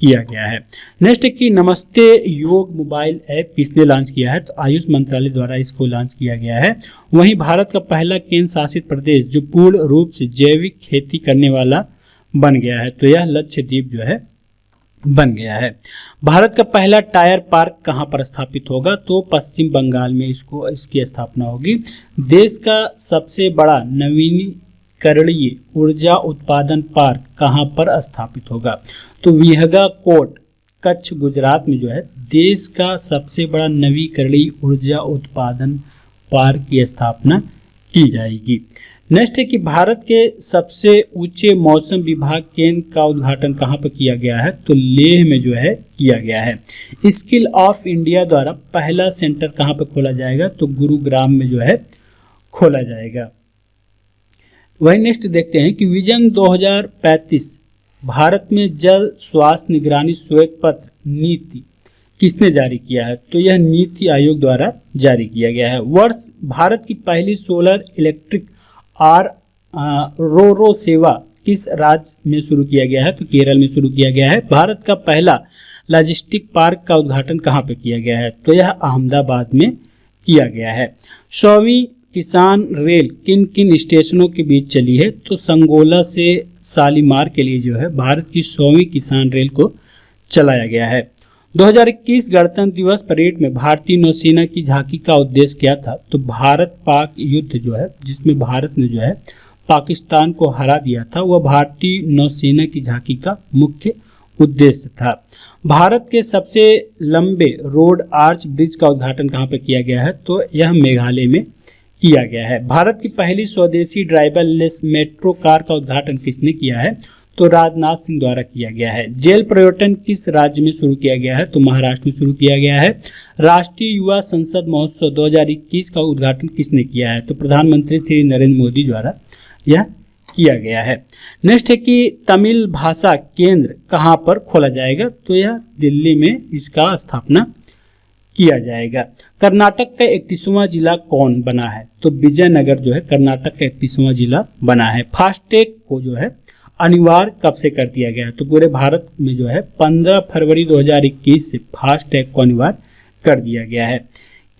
किया गया है। नेक्स्ट है कि नमस्ते योग मोबाइल ऐप किसने लॉन्च किया है? तो आयुष मंत्रालय द्वारा इसको लॉन्च किया गया है। वहीं भारत का पहला केंद्र शासित प्रदेश जो पूर्ण रूप से जैविक खेती करने वाला बन गया है तो यह लक्षद्वीप जो है बन गया है। भारत का पहला टायर पार्क कहाँ पर स्थापित होगा? तो पश्चिम बंगाल में इसकी स्थापना होगी। देश का सबसे बड़ा नवीनीकरणीय ऊर्जा उत्पादन पार्क कहाँ पर स्थापित होगा? तो विहंगा कोट कच्छ गुजरात में जो है देश का सबसे बड़ा नवीकरणीय ऊर्जा उत्पादन पार्क की स्थापना की जाएगी। नेक्स्ट है कि भारत के सबसे ऊंचे मौसम विभाग केंद्र का उद्घाटन कहाँ पर किया गया है? तो लेह में जो है किया गया है। स्किल ऑफ इंडिया द्वारा पहला सेंटर कहाँ पर खोला जाएगा? तो गुरुग्राम में जो है खोला जाएगा। वही नेक्स्ट देखते हैं कि विजन 2035 भारत में जल स्वास्थ्य निगरानी श्वेत पत्र नीति किसने जारी किया है? तो यह नीति आयोग द्वारा जारी किया गया है। वर्ष भारत की पहली सोलर इलेक्ट्रिक रो सेवा किस राज्य में शुरू किया गया है? तो केरल में शुरू किया गया है। भारत का पहला लॉजिस्टिक पार्क का उद्घाटन कहाँ पे किया गया है? तो यह अहमदाबाद में किया गया है। 100वीं किसान रेल किन किन स्टेशनों के बीच चली है? तो संगोला से शालीमार के लिए जो है भारत की 100वीं किसान रेल को चलाया गया है। 2021 गणतंत्र दिवस परेड में भारतीय नौसेना की झांकी का उद्देश्य क्या था? तो भारत पाक युद्ध जो है जिसमें भारत ने जो है पाकिस्तान को हरा दिया था वह भारतीय नौसेना की झांकी का मुख्य उद्देश्य था। भारत के सबसे लंबे रोड आर्च ब्रिज का उद्घाटन कहाँ पर किया गया है? तो यह मेघालय में किया गया है। भारत की पहली स्वदेशी ड्राइवरलेस मेट्रो कार का उद्घाटन किसने किया है? तो राजनाथ सिंह द्वारा किया गया है। जेल पर्यटन किस राज्य में शुरू किया गया है? तो महाराष्ट्र में शुरू किया गया है। राष्ट्रीय युवा संसद महोत्सव 2021 का उद्घाटन किसने किया है? तो प्रधानमंत्री श्री नरेंद्र मोदी द्वारा यह किया गया है। नेक्स्ट है कि तमिल भाषा केंद्र कहाँ पर खोला जाएगा? तो यह दिल्ली में इसका स्थापना किया जाएगा। कर्नाटक का 31वां जिला कौन बना है? तो विजयनगर जो है कर्नाटक का 31वां जिला बना है। फास्टैग को जो है अनिवार्य कब से कर दिया गया है? तो पूरे भारत में जो है 15 फरवरी 2021 से फास्टैग को अनिवार्य कर दिया गया है।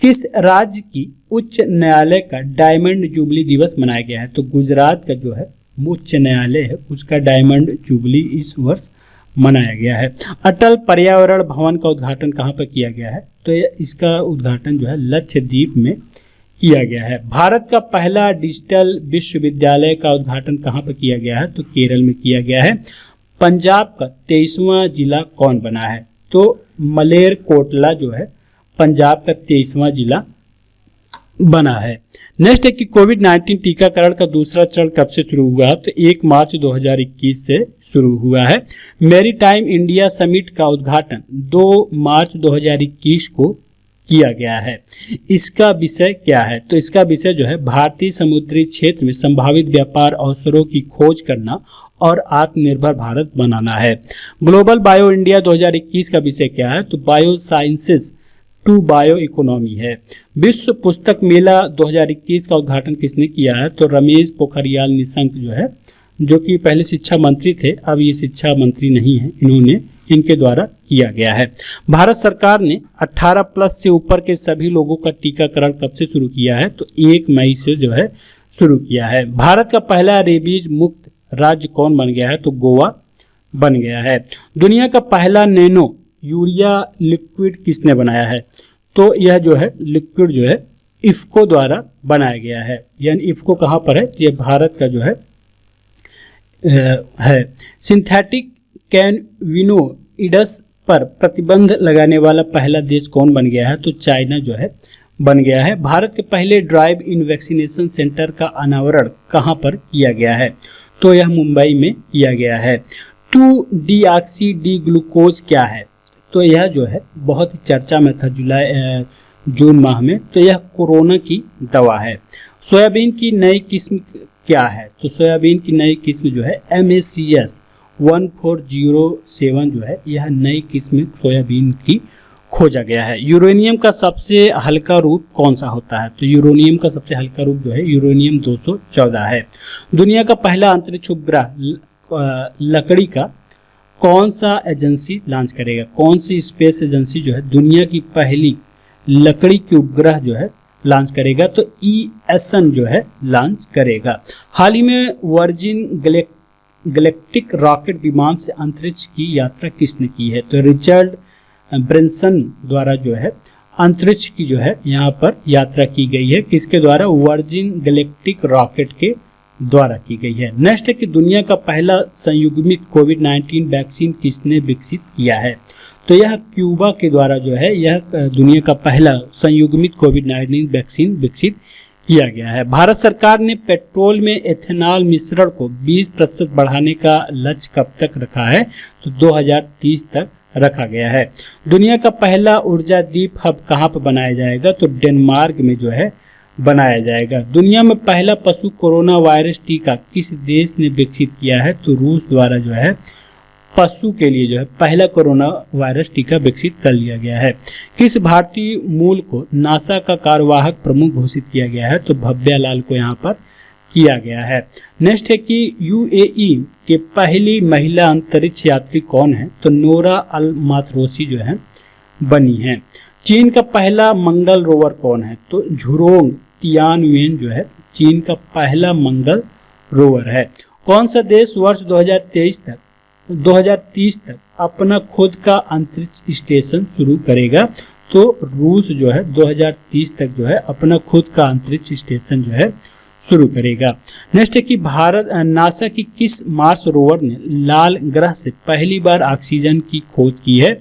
किस राज्य की उच्च न्यायालय का डायमंड जुबली दिवस मनाया गया है? तो गुजरात का जो है उच्च न्यायालय है उसका डायमंड जुबली इस वर्ष मनाया गया है। अटल पर्यावरण भवन का उद्घाटन कहाँ पर किया गया है? तो इसका उद्घाटन जो है लक्षद्वीप में किया गया है। भारत का पहला डिजिटल विश्वविद्यालय का उद्घाटन कहाँ पर किया गया है? तो केरल में किया गया है। पंजाब का 23वां जिला कौन बना है? तो मलेरकोटला जो है पंजाब का 23वां जिला बना है। नेक्स्ट है कि कोविड-19 टीकाकरण का दूसरा चरण कब से शुरू हुआ? तो 1 मार्च 2021 से शुरू हुआ है। मैरीटाइम इंडिया समिट का उद्घाटन 2 मार्च 2021 को किया गया है। इसका विषय क्या है? तो इसका विषय जो है भारतीय समुद्री क्षेत्र में संभावित व्यापार अवसरों की खोज करना और आत्मनिर्भर भारत बनाना है। ग्लोबल बायो इंडिया 2021 का विषय क्या है? तो biosciences to bioeconomy है। विश्व पुस्तक मेला 2021 का उद्घाटन किसने किया है? तो रमेश पोखरियाल निशंक जो है, जो कि पहले शिक्षा मंत्री थे, अब ये शिक्षा मंत्री नहीं है, इनके द्वारा किया गया है। भारत सरकार ने 18 प्लस से ऊपर के सभी लोगों का टीकाकरण कब से शुरू किया है? तो 1 मई से जो है शुरू किया है। भारत का पहला रेबीज मुक्त राज्य कौन बन गया है? तो गोवा बन गया है। दुनिया का पहला नैनो यूरिया लिक्विड किसने बनाया है? तो यह जो है लिक्विड जो है इफ्को द्वारा बनाया गया है। यानी इफ्को कहाँ पर है? तो यह भारत का जो है सिंथेटिक कैनविनोइड्स पर प्रतिबंध लगाने वाला पहला देश कौन बन गया है? तो चाइना जो है बन गया है। भारत के पहले ड्राइव इन वैक्सीनेशन सेंटर का अनावरण कहाँ पर किया गया है? तो यह मुंबई में किया गया है। 2-डीऑक्सी डी ग्लूकोज क्या है? तो यह जो है बहुत ही चर्चा में था जून माह में। तो यह कोरोना की दवा है। सोयाबीन की नई किस्म क्या है? तो सोयाबीन की नई किस्म जो है MACS 1407 जो है यह नई किस्म सोयाबीन की खोजा गया है। यूरेनियम का सबसे हल्का रूप कौन सा होता है? तो यूरेनियम का सबसे हल्का रूप जो है यूरेनियम 214 है। दुनिया का पहला अंतरिक्ष उपग्रह लकड़ी का कौन सा एजेंसी लॉन्च करेगा? कौन सी स्पेस एजेंसी जो है दुनिया की पहली लकड़ी की उपग्रह जो है लॉन्च करेगा? तो ESN जो है लॉन्च करेगा। हाल ही में वर्जिन गैलेक्टिक रॉकेट विमान से अंतरिक्ष की यात्रा किसने की है? तो रिचर्ड ब्रेंसन द्वारा जो है अंतरिक्ष की जो है यहाँ पर यात्रा की गई है। किसके द्वारा? वर्जिन गैलेक्टिक रॉकेट के द्वारा की गई है। नेक्स्ट है कि दुनिया का पहला संयुग्मित कोविड-19 वैक्सीन किसने विकसित किया है? तो यह क्यूबा के द्वारा जो है यह दुनिया का पहला संयुग्मित कोविड-19 वैक्सीन विकसित किया गया है। भारत सरकार ने पेट्रोल में एथेनॉल मिश्रण को 20% बढ़ाने का लक्ष्य कब तक रखा है? तो 2030 तक रखा गया है। दुनिया का पहला ऊर्जा द्वीप हब कहाँ पर बनाया जाएगा? तो डेनमार्क में जो है बनाया जाएगा। दुनिया में पहला पशु कोरोना वायरस टीका किस देश ने विकसित किया है? तो रूस द्वारा जो है पशु के लिए जो है पहला कोरोना वायरस टीका विकसित कर लिया गया है। किस भारतीय मूल को नासा का कार्यवाहक प्रमुख घोषित किया गया है? तो भव्या लाल को यहाँ पर किया गया है। नेक्स्ट है कि UAE के पहली महिला अंतरिक्ष यात्री कौन है? तो नोरा अल मात्रोसी जो है बनी है। चीन का पहला मंगल रोवर कौन है? तो झुरोंग तियानवेन जो है चीन का पहला मंगल रोवर है। कौन सा देश वर्ष 2030 तक अपना खुद का अंतरिक्ष स्टेशन शुरू करेगा? तो रूस जो है 2030 तक जो है अपना खुद का अंतरिक्ष स्टेशन जो है शुरू करेगा। नेक्स्ट है कि भारत नासा की किस मार्स रोवर ने लाल ग्रह से पहली बार ऑक्सीजन की खोज की है?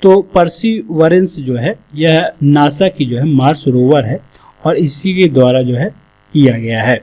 तो परसिवरेंस जो है यह नासा की जो है मार्स रोवर है और इसी के द्वारा जो है किया गया है।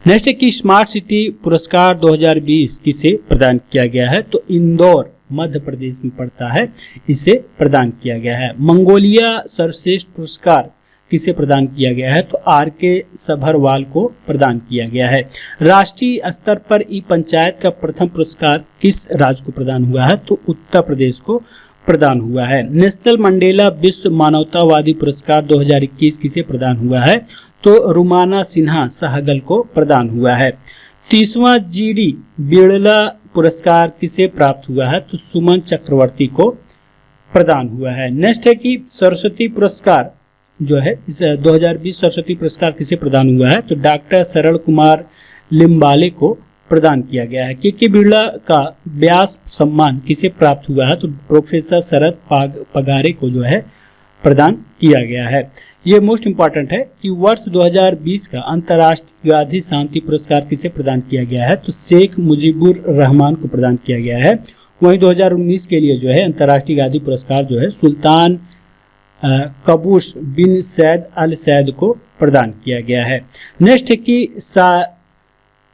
नेक्स्ट है कि स्मार्ट सिटी पुरस्कार 2020 किसे प्रदान किया गया है? तो इंदौर मध्य प्रदेश में पड़ता है, इसे प्रदान किया गया है। मंगोलिया सर्वश्रेष्ठ पुरस्कार किसे प्रदान किया गया है? तो RK सभरवाल को प्रदान किया गया है। राष्ट्रीय स्तर पर ई पंचायत का प्रथम पुरस्कार किस राज्य को प्रदान हुआ है? तो उत्तर प्रदेश को प्रदान हुआ है। नेशनल मंडेला विश्व मानवतावादी पुरस्कार 2021 किसे प्रदान हुआ है? तो रुमाना सिन्हा सहगल को प्रदान हुआ है। 30वां GD बिड़ला पुरस्कार किसे प्राप्त हुआ है? तो सुमन चक्रवर्ती को प्रदान हुआ है। नेक्स्ट है कि सरस्वती पुरस्कार जो है इस 2020 सरस्वती पुरस्कार किसे प्रदान हुआ है? तो डॉक्टर शरण कुमार लिम्बाले को प्रदान किया गया है। के बिड़ला का व्यास सम्मान किसे प्राप्त हुआ है? तो प्रोफेसर शरद पगारे को जो है प्रदान किया गया है। ये मोस्ट इंपॉर्टेंट है कि वर्ष 2020 का अंतर्राष्ट्रीय गांधी शांति पुरस्कार किसे प्रदान किया गया है? तो शेख मुजीबुर रहमान को प्रदान किया गया है। वहीं 2019 के लिए जो है अंतर्राष्ट्रीय गांधी पुरस्कार जो है सुल्तान कबूस बिन सैद अल सैद को प्रदान किया गया है। नेक्स्ट है कि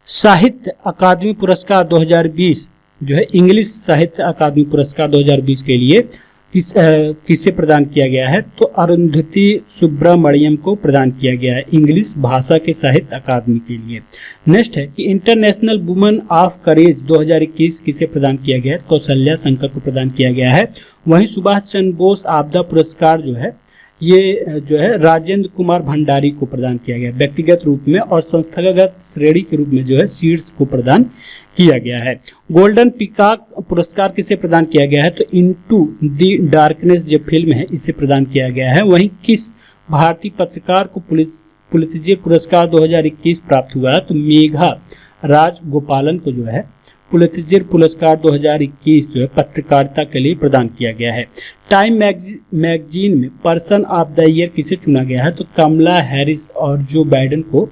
साहित्य अकादमी पुरस्कार 2020 जो है इंग्लिश साहित्य अकादमी पुरस्कार 2020 के लिए किसे प्रदान किया गया है? तो अरुंधति सुब्रमण्यम को प्रदान किया गया है इंग्लिश भाषा के साहित्य अकादमी के लिए। नेक्स्ट है कि इंटरनेशनल वुमेन ऑफ करेज 2021 किसे प्रदान किया गया है? कौशल्या शंकर को प्रदान किया गया है। वहीं सुभाष चंद्र बोस आपदा पुरस्कार जो है ये जो है राजेंद्र कुमार भंडारी को प्रदान किया गया व्यक्तिगत रूप में और संस्थागत श्रेणी के रूप में जो है शीर्ष को प्रदान किया गया है। गोल्डन पिकॉक पुरस्कार किसे प्रदान किया गया है? तो इनटू द डार्कनेस जो फिल्म है इसे प्रदान किया गया है। वहीं किस भारतीय पत्रकार को पुलित्जर पुरस्कार 2021 प्राप्त हुआ है? तो मेघा राजगोपालन को जो है पुलित्जर पुरस्कार 2021 जो है पत्रकारिता के लिए प्रदान किया गया है। टाइम मैगजीन में पर्सन ऑफ द ईयर किसे चुना गया है? तो कमला हैरिस और जो बाइडेन को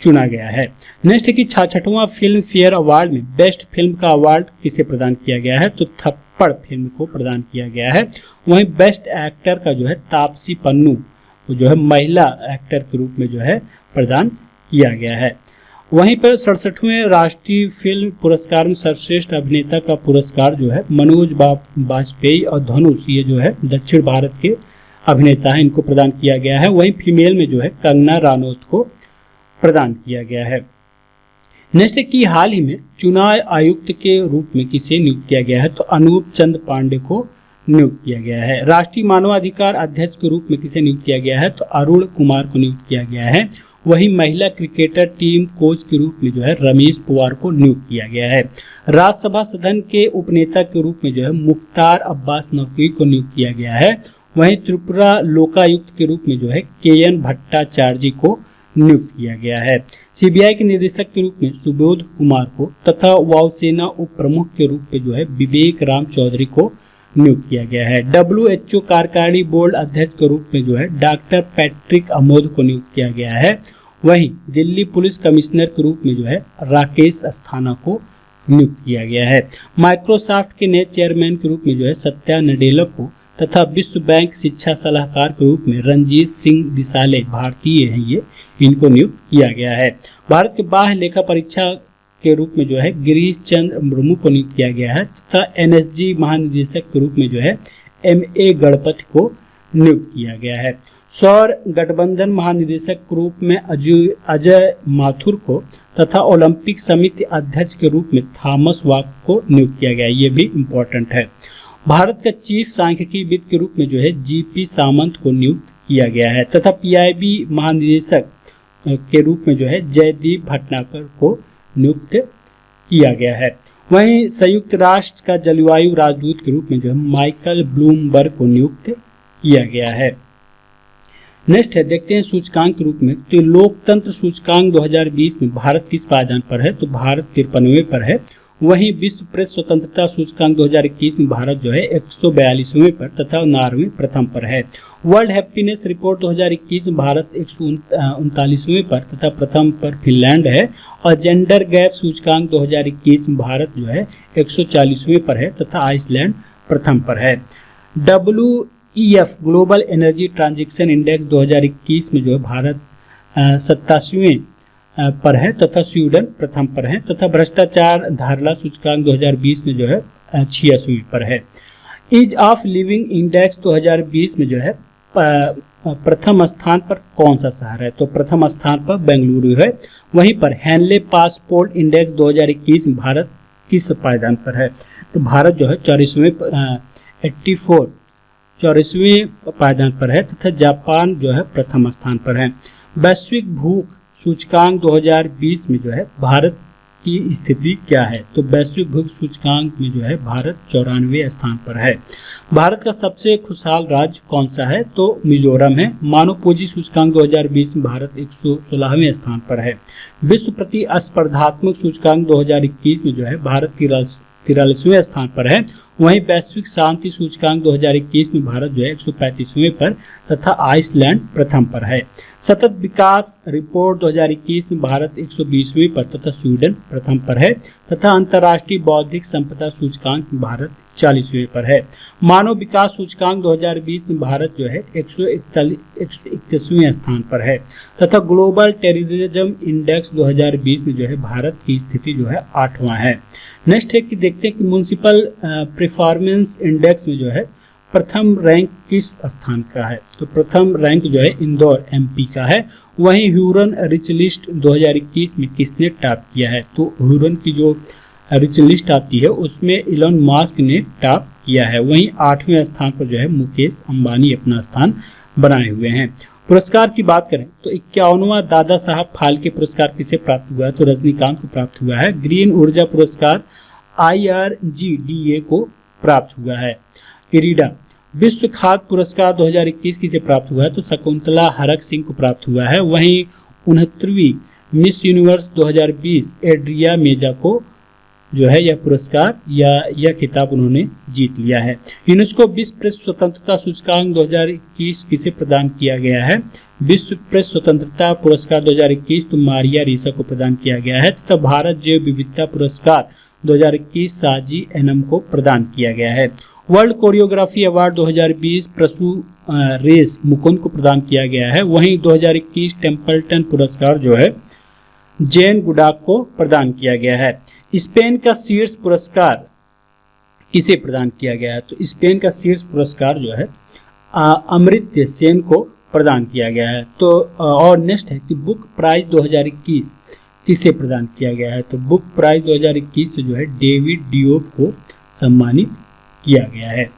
चुना गया है। नेक्स्ट है कि 66वां फिल्म फेयर अवार्ड में बेस्ट फिल्म का अवार्ड किसे प्रदान किया गया है? तो थप्पड़ फिल्म को प्रदान किया गया है। वहीं बेस्ट एक्टर का जो है तापसी पन्नू को जो है महिला एक्टर के रूप में जो है प्रदान किया गया है। वहीं पर 67वें राष्ट्रीय फिल्म पुरस्कार में सर्वश्रेष्ठ अभिनेता का पुरस्कार जो है मनोज बाजपेयी और धनुष ये जो है दक्षिण भारत के अभिनेता हैं इनको प्रदान किया गया है। वहीं फीमेल में जो है कंगना रानौत को प्रदान किया गया है। नेक्स्ट है कि हाल ही में चुनाव आयुक्त के रूप में किसे नियुक्त किया गया है? तो अनूप चंद पांडे को नियुक्त किया गया है। राष्ट्रीय मानवाधिकार अध्यक्ष के रूप में किसे नियुक्त किया गया है? तो अरुण कुमार को नियुक्त किया गया है। वहीं महिला क्रिकेटर टीम कोच के रूप में जो है रमेश पवार को नियुक्त किया गया है। राज्यसभा सदन के उपनेता के रूप में जो है मुख्तार अब्बास नकवी को नियुक्त किया गया है। वहीं त्रिपुरा लोकायुक्त के रूप में जो है KN भट्टाचार्य को नियुक्त किया गया है। CBI के निदेशक के रूप में सुबोध कुमार को तथा वायुसेना उप प्रमुख के रूप में जो है विवेक राम चौधरी को नियुक्त किया गया है। WHO कार्यकारिणी बोर्ड अध्यक्ष के रूप में जो है डॉक्टर पैट्रिक अमोद को नियुक्त किया गया है। वहीं दिल्ली पुलिस कमिश्नर के रूप में जो है राकेश अस्थाना को नियुक्त किया गया है। माइक्रोसॉफ्ट के नए चेयरमैन के रूप में जो है सत्या नडेला को तथा विश्व बैंक शिक्षा सलाहकार के रूप में रंजीत सिंह दिसाले भारतीय हैं ये इनको नियुक्त किया गया है। भारत के बाह्य लेखा परीक्षा के रूप में जो है गिरीश चंद्र मुर्मू को नियुक्त किया गया है तथा NSG महानिदेशक के रूप में जो है MA गणपति को नियुक्त किया गया है। सौर गठबंधन महानिदेशक के रूप में अजय माथुर को तथा ओलंपिक समिति अध्यक्ष के रूप में थॉमस वाक को नियुक्त किया गया है। ये भी इम्पोर्टेंट है। भारत का चीफ सांख्यिकी विद के रूप में जो है GP सामंत को नियुक्त किया गया है तथा PIB महानिदेशक के रूप में जो है जयदीप भटनागर को नियुक्त किया गया है। वहीं संयुक्त राष्ट्र का जलवायु राजदूत के रूप में जो है माइकल ब्लूमबर्ग को नियुक्त किया गया है। नेक्स्ट है देखते हैं सूचकांक के रूप में। तो लोकतंत्र सूचकांक 2020 में भारत किस पायदान पर है? तो भारत 53वें पर है। वहीं विश्व प्रेस स्वतंत्रता सूचकांक 2021 में भारत जो है 142वें पर तथा नॉर्वे प्रथम पर है। वर्ल्ड हैप्पीनेस रिपोर्ट 2021 में भारत 139वें पर तथा प्रथम पर फिनलैंड है। और जेंडर गैप सूचकांक 2021 में भारत जो है 140वें पर है तथा आइसलैंड प्रथम पर है। WEF global energy transaction index 2021 में जो है भारत 87वें पर है तथा स्वीडन प्रथम पर है तथा भ्रष्टाचार धारला सूचकांक 2020 में जो है 86वें पर है। ईज ऑफ लिविंग इंडेक्स 2020 में जो है प्रथम स्थान पर कौन सा शहर है, तो प्रथम स्थान पर बेंगलुरु है। वहीं पर हैनले पासपोर्ट इंडेक्स 2021 में भारत किस पायदान पर है, तो भारत जो है 84वें पायदान पर है तथा जापान जो है प्रथम स्थान पर है। वैश्विक भूख सूचकांक 2020 में जो है भारत की स्थिति क्या है, तो वैश्विक भूख सूचकांक में जो है भारत 94वें स्थान पर है। भारत का सबसे खुशहाल राज्य कौन सा है, तो मिजोरम है। मानव पूंजी सूचकांक 2020 में भारत 116वें स्थान पर है। विश्व प्रतिस्पर्धात्मक सूचकांक 2021 में जो है भारत 43वें स्थान पर है। वहीं वैश्विक शांति सूचकांक 2021 में भारत जो है 135वें पर तथा आइसलैंड प्रथम पर है। सतत विकास रिपोर्ट 2021 में भारत 120वें पर तथा स्वीडन प्रथम पर है तथा अंतर्राष्ट्रीय बौद्धिक संपदा सूचकांक में भारत 40वें पर है। मानव विकास सूचकांक 2020 में भारत जो है 131वें स्थान पर है तथा ग्लोबल टेररिज्म इंडेक्स 2020 में जो है भारत की स्थिति जो है 8वां है। नेक्स्ट है कि देखते हैं कि म्युनिसिपल परफॉर्मेंस इंडेक्स में जो है प्रथम रैंक किस स्थान का है, तो प्रथम रैंक जो है इंदौर MP का है। वहीं ह्यूरन रिच लिस्ट 2021 में किसने टॉप किया है, तो ह्यूरन की जो रिच लिस्ट आती है उसमें इलॉन मस्क ने टॉप किया है। वहीं 8वें स्थान पर जो है मुकेश अंबानी अपना स्थान बनाए हुए हैं। पुरस्कार की बात करें तो 51वां दादा साहब फाल्के पुरस्कार किसे प्राप्त हुआ है, तो रजनीकांत को प्राप्त हुआ है। ग्रीन ऊर्जा पुरस्कार IRGDA को प्राप्त हुआ है। इरीडा विश्व खाद्य पुरस्कार 2021 किसे प्राप्त हुआ है, तो शकुंतला हरक सिंह को प्राप्त हुआ है। वहीं 69वीं मिस यूनिवर्स 2020 एड्रिया मेजा को जो है यह पुरस्कार या यह खिताब उन्होंने जीत लिया है। यूनेस्को विश्व प्रेस स्वतंत्रता सूचकांक 2021 किसे प्रदान किया गया है, विश्व प्रेस स्वतंत्रता पुरस्कार 2021 तो मारिया रिसा को प्रदान किया गया है तथा भारत जैव विविधता पुरस्कार 2021 साजी एनम को प्रदान किया गया है। वर्ल्ड कोरियोग्राफी अवार्ड 2020 प्रसू रेस मुकुंद को प्रदान किया गया है। वहीं 2021 टेम्पल्टन पुरस्कार जो है जेन गुडाक को प्रदान किया गया है। स्पेन का शीर्ष पुरस्कार किसे प्रदान किया गया है, तो स्पेन का शीर्ष पुरस्कार जो है अमर्त्य सेन को प्रदान किया गया है। तो और नेक्स्ट है कि बुक प्राइज 2021 किसे प्रदान किया गया है, तो बुक प्राइज 2021 से जो है डेविड डियोप को सम्मानित किया गया है।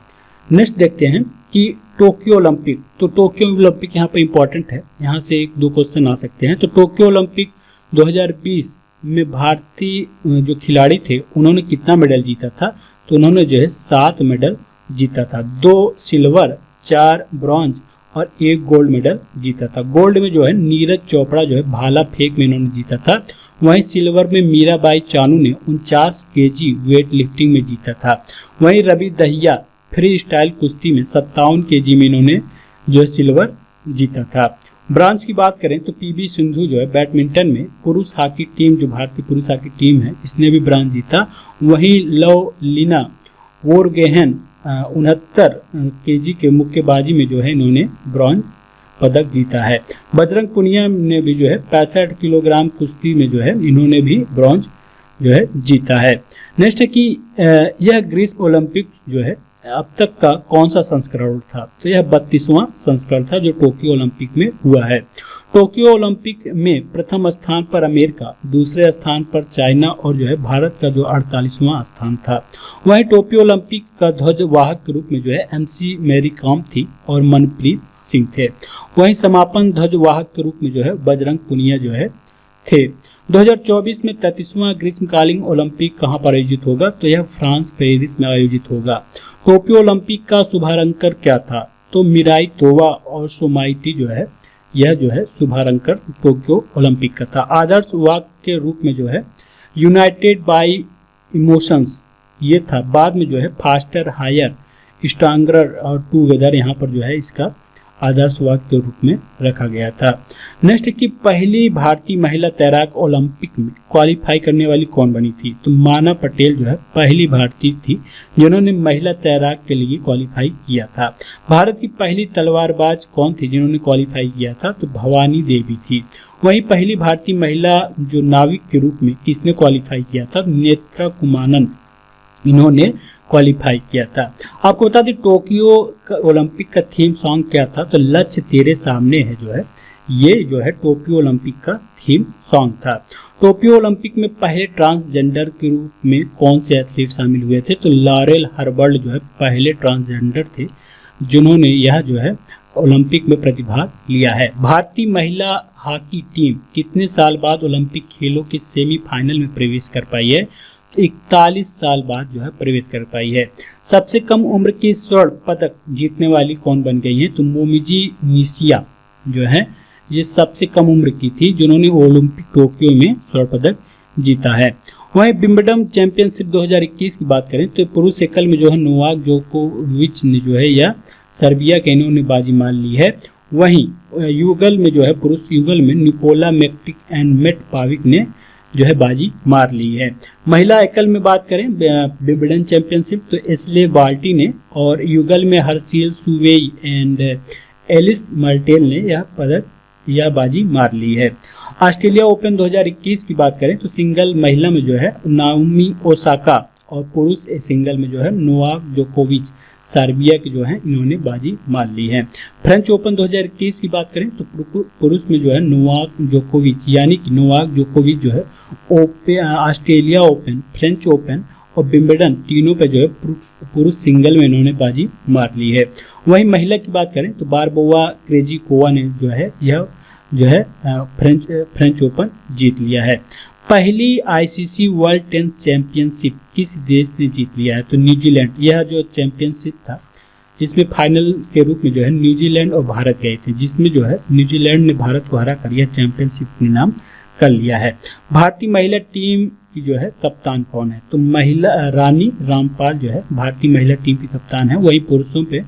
नेक्स्ट देखते हैं कि टोक्यो ओलंपिक, तो टोक्यो ओलंपिक यहाँ पे इंपॉर्टेंट है, यहाँ से 1-2 क्वेश्चन आ सकते हैं। तो टोक्यो ओलंपिक 2020 में भारतीय जो खिलाड़ी थे उन्होंने कितना मेडल जीता था, तो उन्होंने जो है 7 मेडल जीता था। 2 सिल्वर, 4 ब्रॉन्ज और 1 गोल्ड मेडल जीता था। गोल्ड में जो है नीरज चोपड़ा जो है भाला फेंक में इन्होंने जीता था। वहीं सिल्वर में मीराबाई चानू ने 49 kg वेट लिफ्टिंग में जीता था। वहीं रवि दहिया फ्री स्टाइल कुश्ती में 57 kg में इन्होंने जो है सिल्वर जीता था। ब्रांच की बात करें तो PV सिंधु जो है बैडमिंटन में पुरुष हॉकी टीम जो भारतीय पुरुष हॉकी टीम है इसने भी ब्रांच जीता। वहीं लवलीना वोरगेहन 69 kg के मुक्केबाजी में जो है इन्होंने ब्रॉन्ज पदक जीता है। बजरंग पुनिया ने भी जो है 65 किलोग्राम कुश्ती में जो है इन्होंने भी ब्रॉन्ज जो है जीता है। नेक्स्ट है कि यह ग्रीष्म ओलंपिक जो है अब तक का कौन सा संस्करण था, तो यह 32वां संस्करण था जो टोक्यो ओलंपिक में हुआ है। टोक्यो ओलंपिक में प्रथम स्थान पर अमेरिका, दूसरे स्थान पर चाइना और जो है भारत का जो 48वां स्थान था। वहीं टोक्यो ओलंपिक का ध्वजवाहक के रूप में जो है MC मैरी कॉम थी और मनप्रीत सिंह थे। वहीं समापन ध्वजवाहक के रूप में जो है बजरंग पुनिया जो है थे। 2024 में 33वां ग्रीष्मकालीन ओलंपिक कहां पर आयोजित होगा, तो यह फ्रांस पेरिस में आयोजित होगा। टोक्यो ओलंपिक का शुभारंकर क्या था, तो मिराई तोवा और सोमाइटी जो है यह जो है शुभारंकर टोक्यो ओलंपिक का था। आदर्श वाक्य के रूप में जो है यूनाइटेड बाय इमोशंस ये था। बाद में जो है फास्टर, हायर, स्ट्रांगर और टूगेदर यहाँ पर जो है इसका आदर्श वाक्य के रूप में रखा गया था। नेक्स्ट की पहली भारतीय महिला तैराक ओलंपिक में क्वालिफाई करने वाली कौन बनी थी? तो माना पटेल जो है पहली भारतीय थी जिन्होंने महिला तैराक के लिए क्वालिफाई किया था। भारत की पहली तलवारबाज कौन थी जिन्होंने क्वालिफाई किया था? तो भवानी देवी थी। वहीं पहली भारतीय महिला जो नाविक के रूप में किसने क्वालिफाई किया था? नेत्रा कुमानन इन्होंने क्वालिफाई किया था। आपको बता दें टोक्यो ओलंपिक का थीम सॉन्ग क्या था? तो लक्ष्य तेरे सामने है जो है ये जो है टोक्यो ओलंपिक का थीम सॉन्ग था। टोक्यो ओलंपिक में पहले ट्रांसजेंडर के रूप में कौन से एथलीट शामिल हुए थे? तो लॉरेल हर्बर्ट जो है पहले ट्रांसजेंडर थे जिन्होंने यह जो है ओलंपिक में प्रतिभाग लिया है। भारतीय महिला हॉकी टीम कितने साल बाद ओलंपिक खेलों के सेमीफाइनल में प्रवेश कर पाई है? 41 साल बाद जो है प्रवेश कर पाई है। सबसे कम उम्र की स्वर्ण पदक जीतने वाली कौन बन गई है? तो मोमिजी निशिया जो है ये सबसे कम उम्र की थी जिन्होंने ओलंपिक टोक्यो में स्वर्ण पदक जीता है। वहीं विंबलडन चैंपियनशिप 2021 की बात करें तो पुरुष एकल में जो है नोवाक जोकोविच ने जो है या सर्बिया के इन्होंने बाजी मार ली है। वहीं युगल में जो है पुरुष युगल में Nikola Mektic and Mate Pavic ने जो है बाजी मार ली है। महिला एकल में बात करें विंबलडन चैंपियनशिप तो एस्ले बाल्टी ने और युगल में हर्सील सुवेई एंड एलिस मर्टेल ने यह बाजी मार ली है। ऑस्ट्रेलिया ओपन 2021 की बात करें तो सिंगल महिला में जो है नाओमी ओसाका और पुरुष सिंगल में जो है नोवाक जोकोविच सर्बिया के जो है इन्होंने बाजी मार ली है। फ्रेंच ओपन 2021 की बात करें तो पुरुष में जो है नोवाक जोकोविच यानी कि नोवाक जोकोविच जो है ऑस्ट्रेलिया ओपन, फ्रेंच ओपन और विंबलडन तीनों पे जो है पुरुष सिंगल में इन्होंने बाजी मार ली है। वहीं महिला की बात करें तो बारबोवा क्रेजिकोवा ने जो है यह जो है फ्रेंच ओपन जीत लिया है। पहली आईसीसी वर्ल्ड टेनिस चैंपियनशिप किस देश ने जीत लिया है? तो न्यूजीलैंड। यह जो चैंपियनशिप था जिसमें फाइनल के रूप में जो है न्यूजीलैंड और भारत गए थे, जिसमें जो है न्यूजीलैंड ने भारत को हरा कर यह चैंपियनशिप अपने नाम कर लिया है। भारतीय महिला टीम की जो है कप्तान कौन है? तो महिला रानी रामपाल जो है भारतीय महिला टीम की कप्तान है। वही पुरुषों पे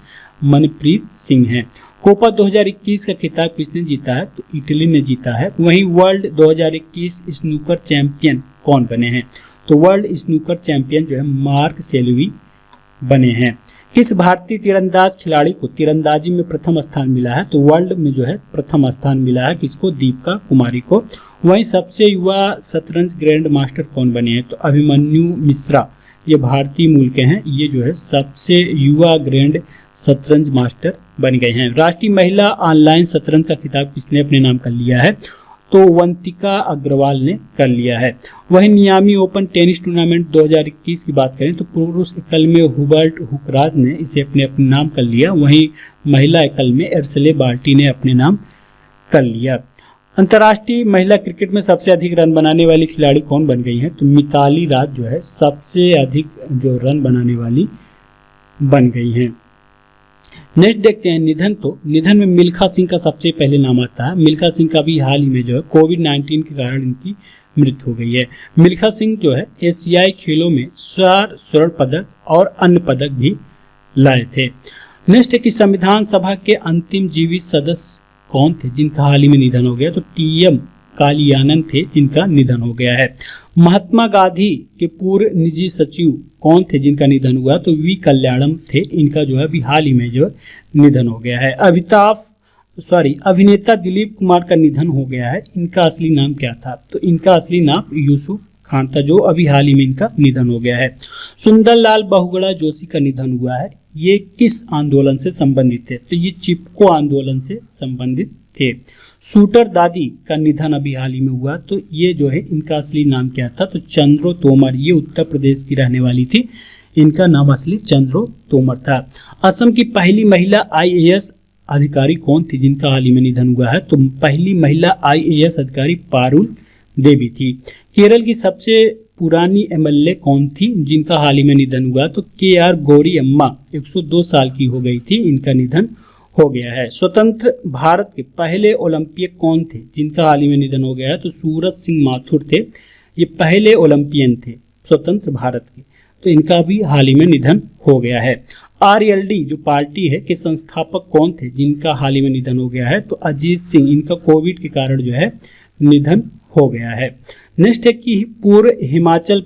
मनप्रीत सिंह है। कोपा 2021 का खिताब किसने जीता है? तो इटली ने जीता है। वहीं वर्ल्ड 2021 स्नूकर चैंपियन कौन बने हैं? तो वर्ल्ड स्नूकर चैंपियन जो है मार्क सेल्वी बने हैं। किस भारतीय तीरंदाज खिलाड़ी को तीरंदाजी में प्रथम स्थान मिला है? तो वर्ल्ड में जो है प्रथम स्थान मिला है किसको? दीपिका कुमारी को। वहीं सबसे युवा शतरंज ग्रैंड मास्टर कौन बने हैं? तो अभिमन्यु मिश्रा, ये भारतीय मूल के हैं, ये जो है सबसे युवा ग्रैंड शतरंज मास्टर बन गए हैं। राष्ट्रीय महिला ऑनलाइन शतरंज का खिताब किसने अपने नाम कर लिया है? तो वंतिका अग्रवाल ने कर लिया है। वहीं मियामी ओपन टेनिस टूर्नामेंट 2021 की बात करें तो पुरुष एकल में हुबर्ट हुकराज ने इसे अपने नाम कर लिया। वहीं महिला एकल में एर्सले बाल्टी ने अपने नाम कर लिया। अंतर्राष्ट्रीय महिला क्रिकेट में सबसे अधिक रन बनाने वाली खिलाड़ी कौन बन गई है? तो मिताली राज जो है सबसे अधिक जो रन बनाने वाली बन गई हैं। नेक्स्ट देखते हैं निधन। तो निधन में मिल्खा सिंह का सबसे पहले नाम आता है। मिल्खा सिंह का भी हाल ही में जो है कोविड-19 के कारण इनकी मृत्यु हो गई है। मिल्खा सिंह जो है एशियाई खेलों में 4 स्वर्ण पदक और अन्य पदक भी लाए थे। नेक्स्ट है कि संविधान सभा के अंतिम जीवित सदस्य कौन थे जिनका हाल ही में निधन हो गया? तो टीएम कालियानन थे जिनका निधन हो गया है। महात्मा गांधी के पूर्व निजी सचिव कौन थे जिनका निधन हुआ? तो वी कल्याणम थे, इनका जो है अभी हाल ही में जो निधन हो गया है। अभिनेता दिलीप कुमार का निधन हो गया है। इनका असली नाम क्या था? तो इनका असली नाम यूसुफ खान था, जो अभी हाल ही में इनका निधन हो गया है। सुंदरलाल बहुगुणा जोशी का निधन हुआ है। ये किस आंदोलन से संबंधित थे? तो ये चिपको आंदोलन से संबंधित थे। शूटर दादी का निधन अभी हाल ही में हुआ। तो ये जो है इनका असली नाम क्या था? तो चंद्रो तोमर, ये उत्तर प्रदेश की रहने वाली थी। इनका नाम असली चंद्रो तोमर था। असम की पहली महिला आईएएस अधिकारी कौन थी जिनका हाल ही में निधन हुआ है? तो पहली महिला आईएएस अधिकारी पारुल देवी थी। केरल की सबसे पुरानी एमएलए कौन थी जिनका हाल ही में निधन हुआ? तो केआर गौरी अम्मा 102 साल की हो गई थी, इनका निधन हो गया है। स्वतंत्र भारत के पहले ओलंपियन कौन थे जिनका हाल ही में निधन हो गया है? तो सूरज सिंह माथुर थे, ये पहले ओलंपियन थे। स्वतंत्र भारत के, तो इनका भी हाल ही में निधन हो गया है। आरएलडी जो पार्टी है के संस्थापक कौन थे जिनका हाल ही में निधन हो गया है, तो अजीत सिंह, इनका कोविड के कारण जो है निधन हो गया है। नेक्स्ट है कि पूर्व हिमाचल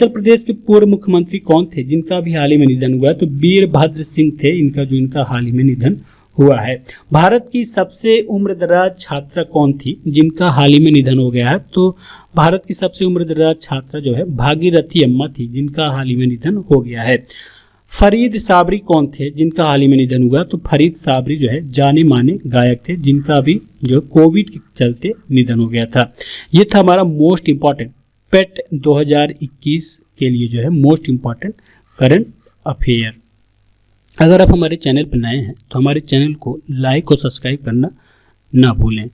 प्रदेश के पूर्व मुख्यमंत्री कौन थे जिनका भी हाल ही में निधन हुआ है, तो वीरभद्र सिंह थे इनका हाल ही में निधन हुआ है। भारत की सबसे उम्रदराज छात्रा कौन थी जिनका हाल ही में निधन हो गया है, तो भारत की सबसे उम्रदराज छात्रा जो है भागीरथी अम्मा थी जिनका हाल ही में निधन हो गया है। फरीद साबरी कौन थे जिनका हाल ही में निधन हुआ, तो फरीद साबरी जो है जाने माने गायक थे जिनका भी जो कोविड के चलते निधन हो गया था। ये था हमारा मोस्ट इम्पॉर्टेंट पेट 2021 के लिए जो है मोस्ट इम्पॉर्टेंट करंट अफेयर। अगर आप हमारे चैनल पर नए हैं तो हमारे चैनल को लाइक और सब्सक्राइब करना ना भूलें।